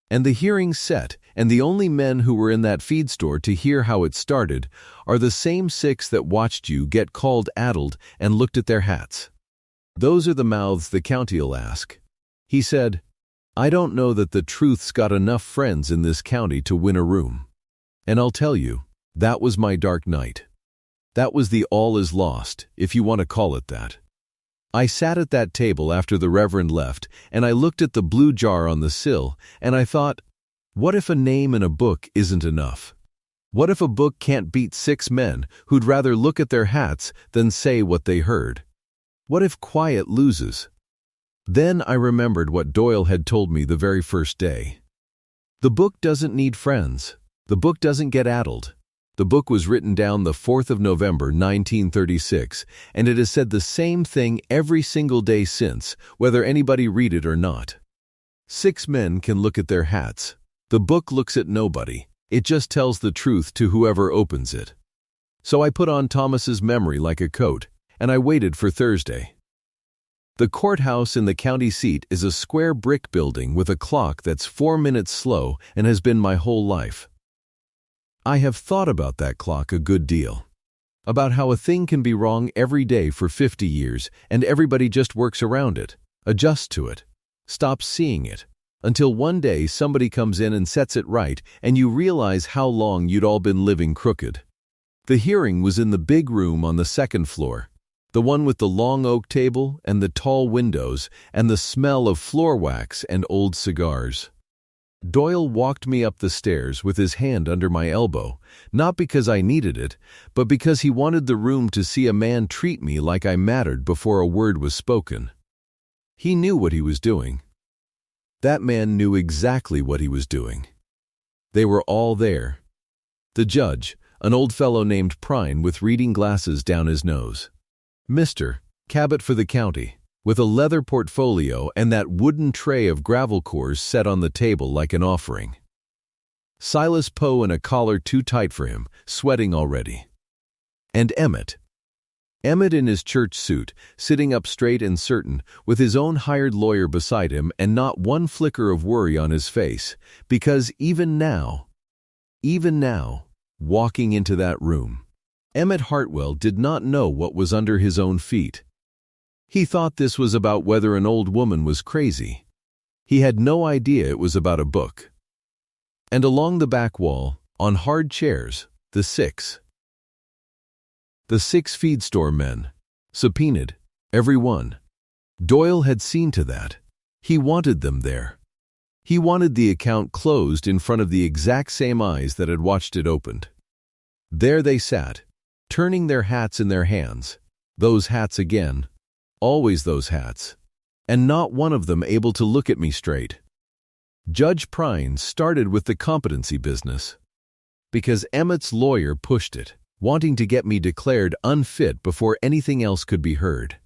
And the hearing set, and the only men who were in that feed store to hear how it started are the same 6 that watched you get called addled and looked at their hats. Those are the mouths the county'll ask. He said, "I don't know that the truth's got enough friends in this county to win a room." And I'll tell you, that was my dark night. That was the all is lost, if you want to call it that. I sat at that table after the Reverend left, and I looked at the blue jar on the sill, and I thought, what if a name in a book isn't enough? What if a book can't beat 6 men who'd rather look at their hats than say what they heard? What if quiet loses? Then I remembered what Doyle had told me the very first day. The book doesn't need friends. The book doesn't get addled. The book was written down the 4th of November, 1936, and it has said the same thing every single day since, whether anybody read it or not. 6 men can look at their hats. The book looks at nobody. It just tells the truth to whoever opens it. So I put on Thomas's memory like a coat, and I waited for Thursday. The courthouse in the county seat is a square brick building with a clock that's 4 minutes slow and has been my whole life. I have thought about that clock a good deal. About how a thing can be wrong every day for 50 years and everybody just works around it, adjusts to it, stops seeing it, until one day somebody comes in and sets it right and you realize how long you'd all been living crooked. The hearing was in the big room on the 2nd floor, the one with the long oak table and the tall windows and the smell of floor wax and old cigars. Doyle walked me up the stairs with his hand under my elbow, not because I needed it, but because he wanted the room to see a man treat me like I mattered before a word was spoken. He knew what he was doing. That man knew exactly what he was doing. They were all there. The judge, an old fellow named Prine with reading glasses down his nose. Mr. Cabot for the county, with a leather portfolio and that wooden tray of gravel cores set on the table like an offering. Silas Poe in a collar too tight for him, sweating already. And Emmett. Emmett in his church suit, sitting up straight and certain, with his own hired lawyer beside him and not one flicker of worry on his face, because even now, walking into that room, Emmett Hartwell did not know what was under his own feet. He thought this was about whether an old woman was crazy. He had no idea it was about a book. And along the back wall, on hard chairs, the 6 feed store men, subpoenaed, every one. Doyle had seen to that. He wanted them there. He wanted the account closed in front of the exact same eyes that had watched it opened. There they sat, turning their hats in their hands, those hats again, always those hats, and not one of them able to look at me straight. Judge Prine started with the competency business, because Emmett's lawyer pushed it, wanting to get me declared unfit before anything else could be heard.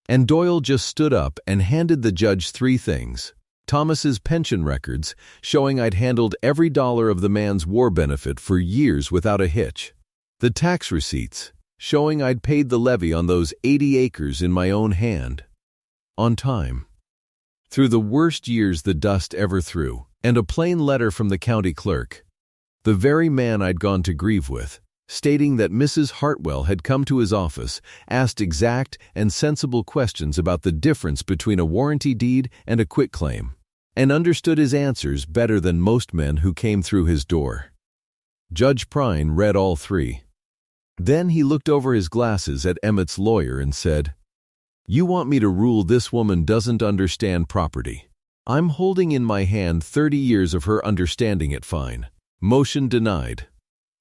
And Doyle just stood up and handed the judge 3 things: Thomas's pension records, showing I'd handled every dollar of the man's war benefit for years without a hitch; the tax receipts, showing I'd paid the levy on those 80 acres in my own hand, on time, through the worst years the dust ever threw, and a plain letter from the county clerk, the very man I'd gone to grieve with, stating that Mrs. Hartwell had come to his office, asked exact and sensible questions about the difference between a warranty deed and a quitclaim, and understood his answers better than most men who came through his door. Judge Prine read all 3. Then he looked over his glasses at Emmett's lawyer and said, "You want me to rule this woman doesn't understand property. I'm holding in my hand 30 years of her understanding it fine. Motion denied.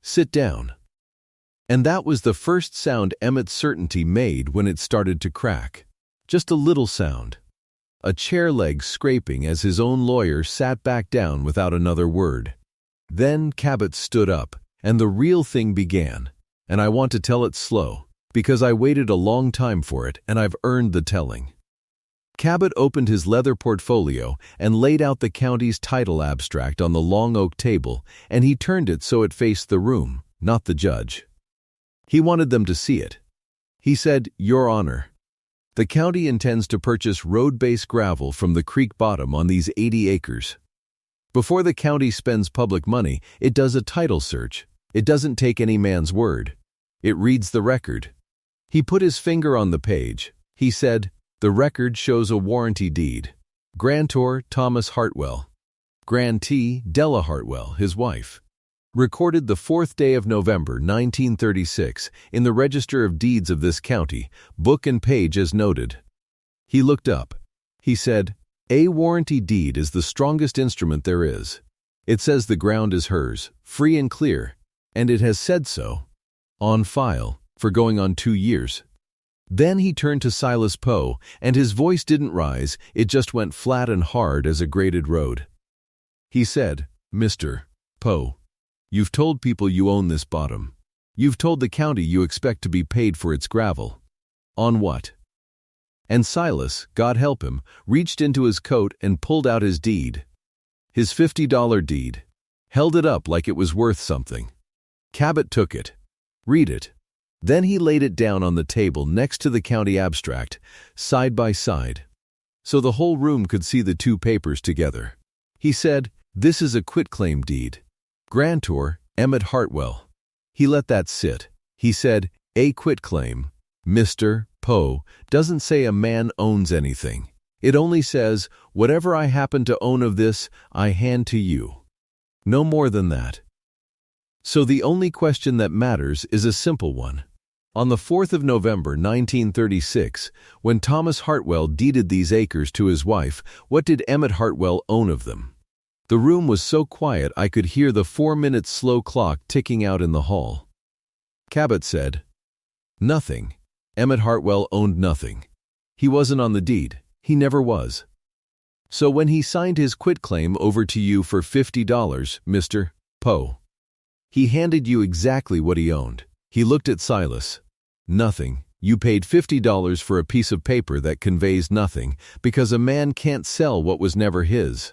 Sit down." And that was the first sound Emmett's certainty made when it started to crack. Just a little sound. A chair leg scraping as his own lawyer sat back down without another word. Then Cabot stood up, and the real thing began. And I want to tell it slow, because I waited a long time for it and I've earned the telling. Cabot opened his leather portfolio and laid out the county's title abstract on the long oak table, and he turned it so it faced the room, not the judge. He wanted them to see it. He said, "Your Honor, the county intends to purchase road-based gravel from the creek bottom on these 80 acres. Before the county spends public money, it does a title search. It doesn't take any man's word. It reads the record." He put his finger on the page. He said, "The record shows a warranty deed. Grantor Thomas Hartwell. Grantee Della Hartwell, his wife. Recorded the 4th day of November, 1936, in the Register of Deeds of this county, book and page as noted." He looked up. He said, "A warranty deed is the strongest instrument there is. It says the ground is hers, free and clear, and it has said so, on file, for going on 2 years. Then he turned to Silas Poe, and his voice didn't rise, it just went flat and hard as a graded road. He said, "Mr. Poe, You've told people you own this bottom. You've told the county you expect to be paid for its gravel. On what? And Silas, God help him, reached into his coat and pulled out his deed. His $50 deed. Held it up like it was worth something. Cabot took it. Read it. Then he laid it down on the table next to the county abstract, side by side, so the whole room could see the two papers together. He said, "This is a quitclaim deed. Grantor, Emmett Hartwell." He let that sit. He said, "A quitclaim, Mr. Poe, doesn't say a man owns anything. It only says, whatever I happen to own of this, I hand to you. No more than that. So the only question that matters is a simple one. On the 4th of November, 1936, when Thomas Hartwell deeded these acres to his wife, what did Emmett Hartwell own of them?" The room was so quiet I could hear the 4-minute slow clock ticking out in the hall. Cabot said, "Nothing. Emmett Hartwell owned nothing. He wasn't on the deed. He never was. So when he signed his quitclaim over to you for $50, Mr. Poe, he handed you exactly what he owned." He looked at Silas. "Nothing. You paid $50 for a piece of paper that conveys nothing because a man can't sell what was never his."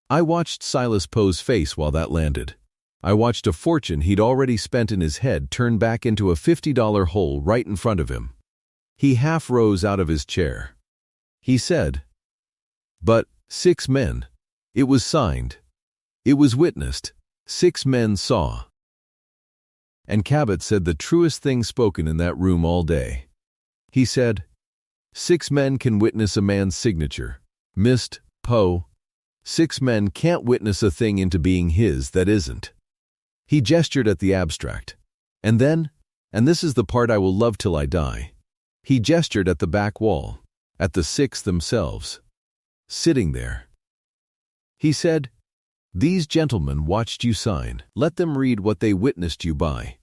I watched Silas Poe's face while that landed. I watched a fortune he'd already spent in his head turn back into a $50 hole right in front of him. He half rose out of his chair. He said, "But 6 men. It was signed. It was witnessed. 6 men saw." And Cabot said the truest thing spoken in that room all day. He said, "6 men can witness a man's signature. Mr. Poe, 6 men can't witness a thing into being his that isn't." He gestured at the abstract. And then, and this is the part I will love till I die, he gestured at the back wall, at the 6 themselves, sitting there. He said, "These gentlemen watched you sign. Let them read what they witnessed you by."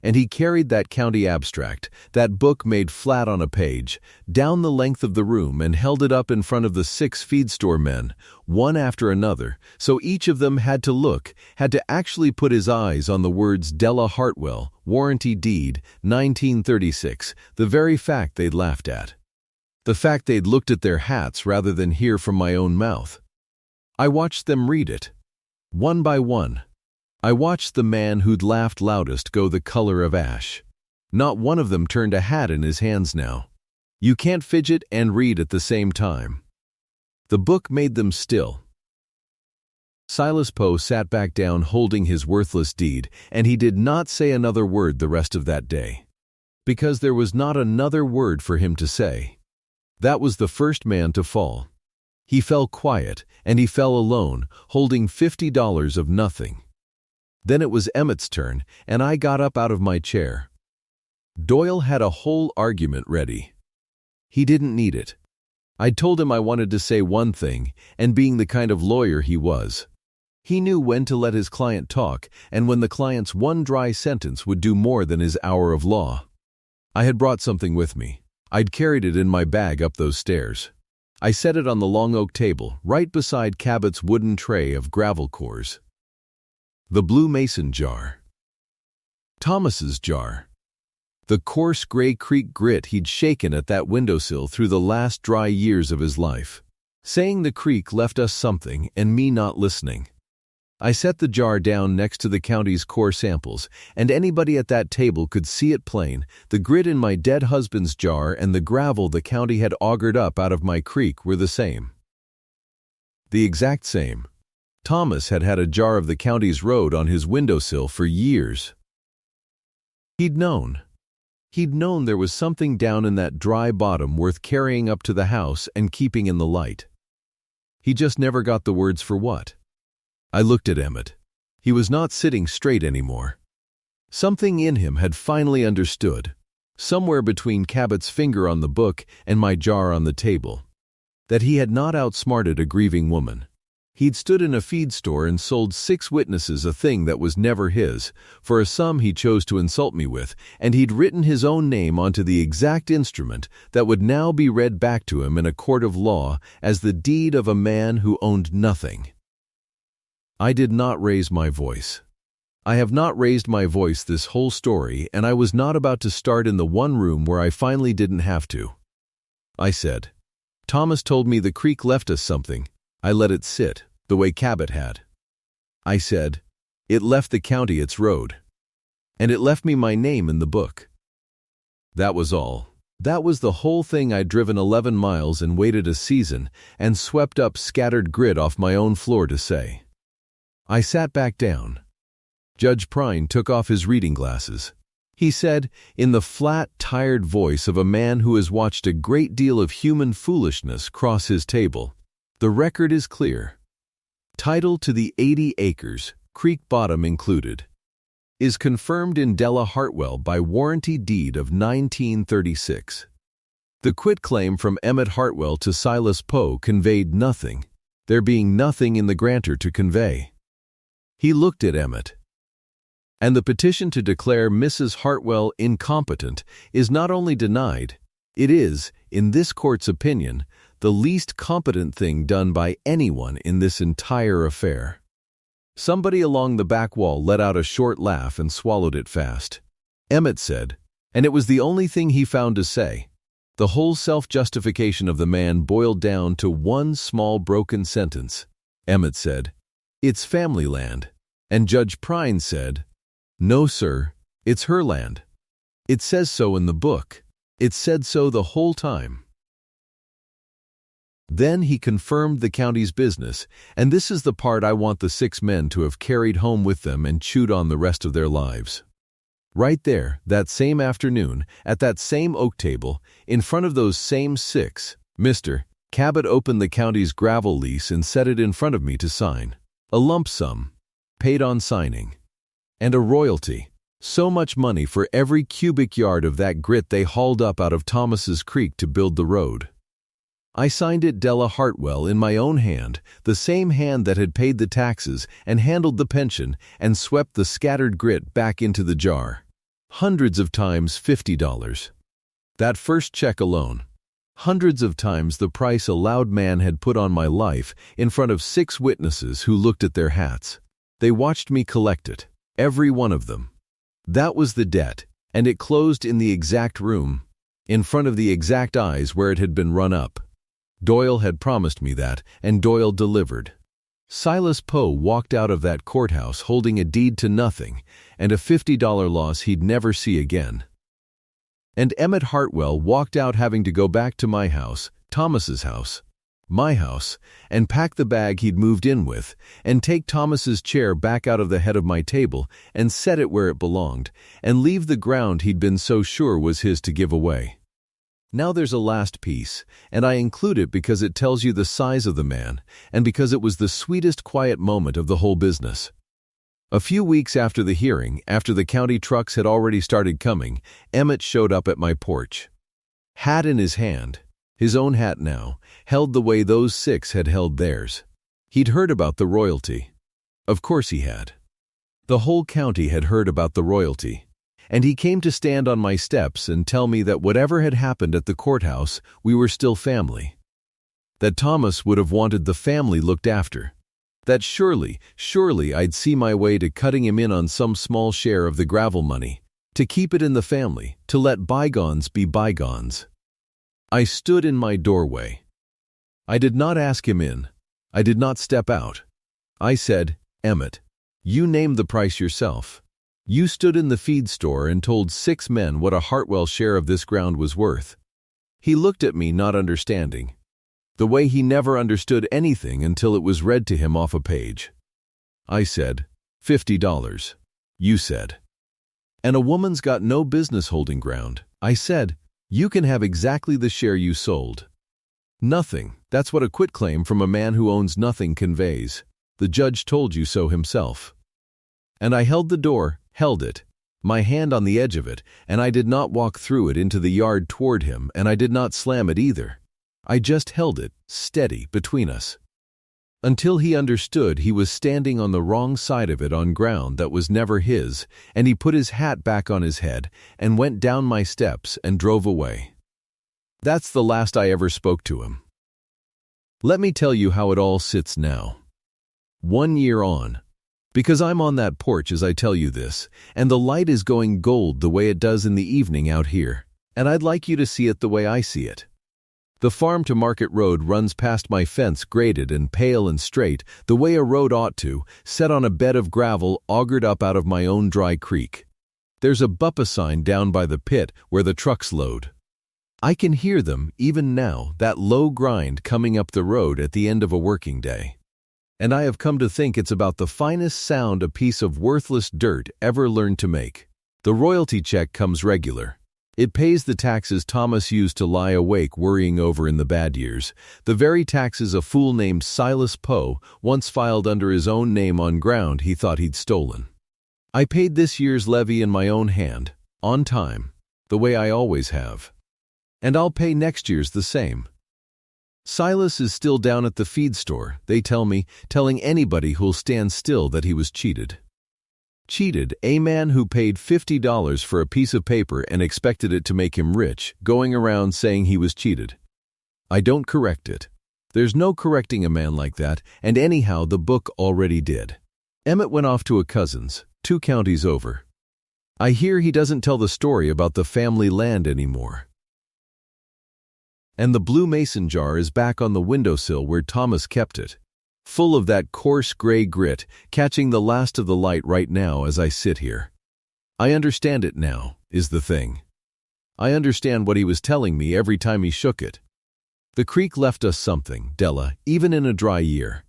And he carried that county abstract, that book made flat on a page, down the length of the room and held it up in front of the 6 feed store men, one after another, so each of them had to look, had to actually put his eyes on the words Della Hartwell, warranty deed, 1936, the very fact they'd laughed at. The fact they'd looked at their hats rather than hear from my own mouth. I watched them read it, one by one. I watched the man who'd laughed loudest go the color of ash. Not one of them turned a hat in his hands now. You can't fidget and read at the same time. The book made them still. Silas Poe sat back down holding his worthless deed, and he did not say another word the rest of that day. Because there was not another word for him to say. That was the first man to fall. He fell quiet, and he fell alone, holding $50 of nothing. Then it was Emmett's turn, and I got up out of my chair. Doyle had a whole argument ready. He didn't need it. I'd told him I wanted to say one thing, and being the kind of lawyer he was, he knew when to let his client talk and when the client's one dry sentence would do more than his hour of law. I had brought something with me. I'd carried it in my bag up those stairs. I set it on the long oak table, right beside Cabot's wooden tray of gravel cores. The blue mason jar. Thomas's jar. The coarse gray creek grit he'd shaken at that windowsill through the last dry years of his life. Saying the creek left us something and me not listening. I set the jar down next to the county's core samples, and anybody at that table could see it plain. The grit in my dead husband's jar and the gravel the county had augured up out of my creek were the same. The exact same. Thomas had had a jar of the county's road on his windowsill for years. He'd known. He'd known there was something down in that dry bottom worth carrying up to the house and keeping in the light. He just never got the words for what. I looked at Emmett. He was not sitting straight anymore. Something in him had finally understood, somewhere between Cabot's finger on the book and my jar on the table, that he had not outsmarted a grieving woman. He'd stood in a feed store and sold 6 witnesses a thing that was never his, for a sum he chose to insult me with, and he'd written his own name onto the exact instrument that would now be read back to him in a court of law as the deed of a man who owned nothing. I did not raise my voice. I have not raised my voice this whole story, and I was not about to start in the one room where I finally didn't have to. I said, Thomas told me the creek left us something. I let it sit, the way Cabot had. I said, it left the county its road. And it left me my name in the book. That was all. That was the whole thing. I'd driven 11 miles and waited a season and swept up scattered grit off my own floor to say. I sat back down. Judge Prine took off his reading glasses. He said, in the flat, tired voice of a man who has watched a great deal of human foolishness cross his table, the record is clear. Title to the 80 acres, creek bottom included, is confirmed in Della Hartwell by warranty deed of 1936. The quitclaim from Emmett Hartwell to Silas Poe conveyed nothing, there being nothing in the grantor to convey. He looked at Emmett. And the petition to declare Mrs. Hartwell incompetent is not only denied, it is, in this court's opinion, the least competent thing done by anyone in this entire affair. Somebody along the back wall let out a short laugh and swallowed it fast. Emmett said, and it was the only thing he found to say. The whole self-justification of the man boiled down to one small broken sentence. Emmett said, it's family land. And Judge Prine said, no, sir, it's her land. It says so in the book. It said so the whole time. Then he confirmed the county's business, and this is the part I want the 6 men to have carried home with them and chewed on the rest of their lives. Right there, that same afternoon, at that same oak table, in front of those same 6, Mr. Cabot opened the county's gravel lease and set it in front of me to sign. A lump sum, paid on signing. And a royalty, so much money for every cubic yard of that grit they hauled up out of Thomas's Creek to build the road. I signed it Della Hartwell in my own hand, the same hand that had paid the taxes and handled the pension and swept the scattered grit back into the jar. Hundreds of times $50. That first check alone. Hundreds of times the price a loud man had put on my life in front of 6 witnesses who looked at their hats. They watched me collect it, every one of them. That was the debt, and it closed in the exact room, in front of the exact eyes where it had been run up. Doyle had promised me that, and Doyle delivered. Silas Poe walked out of that courthouse holding a deed to nothing and a $50 loss he'd never see again. And Emmett Hartwell walked out having to go back to my house, Thomas's house, my house, and pack the bag he'd moved in with, and take Thomas's chair back out of the head of my table and set it where it belonged, and leave the ground he'd been so sure was his to give away. Now there's a last piece, and I include it because it tells you the size of the man, and because it was the sweetest quiet moment of the whole business. A few weeks after the hearing, after the county trucks had already started coming, Emmett showed up at my porch. Hat in his hand, his own hat now, held the way those 6 had held theirs. He'd heard about the royalty. Of course he had. The whole county had heard about the royalty. And he came to stand on my steps and tell me that whatever had happened at the courthouse, we were still family. That Thomas would have wanted the family looked after. That surely I'd see my way to cutting him in on some small share of the gravel money, to keep it in the family, to let bygones be bygones. I stood in my doorway. I did not ask him in. I did not step out. I said, Emmett, you named the price yourself. You stood in the feed store and told 6 men what a Hartwell share of this ground was worth. He looked at me not understanding, the way he never understood anything until it was read to him off a page. I said, $50. You said. And a woman's got no business holding ground. I said, you can have exactly the share you sold. Nothing. That's what a quitclaim from a man who owns nothing conveys. The judge told you so himself. And I held the door, held it, my hand on the edge of it, and I did not walk through it into the yard toward him, and I did not slam it either. I just held it, steady, between us. Until he understood he was standing on the wrong side of it on ground that was never his, and he put his hat back on his head and went down my steps and drove away. That's the last I ever spoke to him. Let me tell you how it all sits now. 1 year on. Because I'm on that porch as I tell you this, and the light is going gold the way it does in the evening out here, and I'd like you to see it the way I see it. The farm-to-market road runs past my fence, graded and pale and straight, the way a road ought to, set on a bed of gravel augured up out of my own dry creek. There's a buppa sign down by the pit where the trucks load. I can hear them, even now, that low grind coming up the road at the end of a working day. And I have come to think it's about the finest sound a piece of worthless dirt ever learned to make. The royalty check comes regular. It pays the taxes Thomas used to lie awake worrying over in the bad years, the very taxes a fool named Silas Poe once filed under his own name on ground he thought he'd stolen. I paid this year's levy in my own hand, on time, the way I always have. And I'll pay next year's the same. Silas is still down at the feed store, they tell me, telling anybody who'll stand still that he was cheated. Cheated, a man who paid $50 for a piece of paper and expected it to make him rich, going around saying he was cheated. I don't correct it. There's no correcting a man like that, and anyhow the book already did. Emmett went off to a cousin's, 2 counties over. I hear he doesn't tell the story about the family land anymore. And the blue mason jar is back on the windowsill where Thomas kept it, full of that coarse gray grit, catching the last of the light right now as I sit here. I understand it now, is the thing. I understand what he was telling me every time he shook it. The creek left us something, Della, even in a dry year.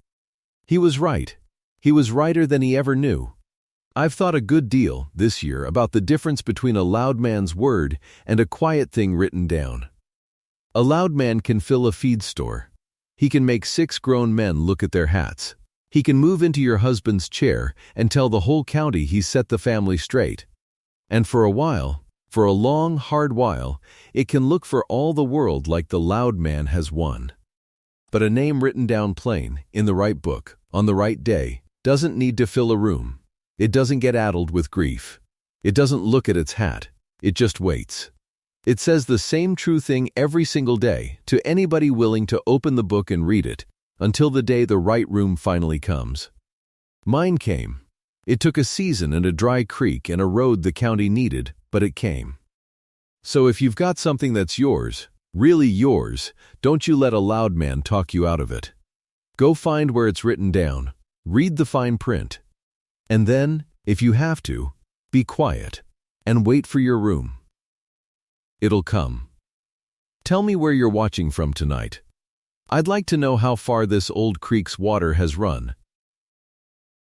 He was right. He was righter than he ever knew. I've thought a good deal, this year, about the difference between a loud man's word and a quiet thing written down. A loud man can fill a feed store. He can make 6 grown men look at their hats. He can move into your husband's chair and tell the whole county he's set the family straight. And for a while, for a long, hard while, it can look for all the world like the loud man has won. But a name written down plain, in the right book, on the right day, doesn't need to fill a room. It doesn't get addled with grief. It doesn't look at its hat. It just waits. It says the same true thing every single day to anybody willing to open the book and read it, until the day the right room finally comes. Mine came. It took a season and a dry creek and a road the county needed, but it came. So if you've got something that's yours, really yours, don't you let a loud man talk you out of it. Go find where it's written down, read the fine print, and then, if you have to, be quiet and wait for your room. It'll come. Tell me where you're watching from tonight. I'd like to know how far this old creek's water has run,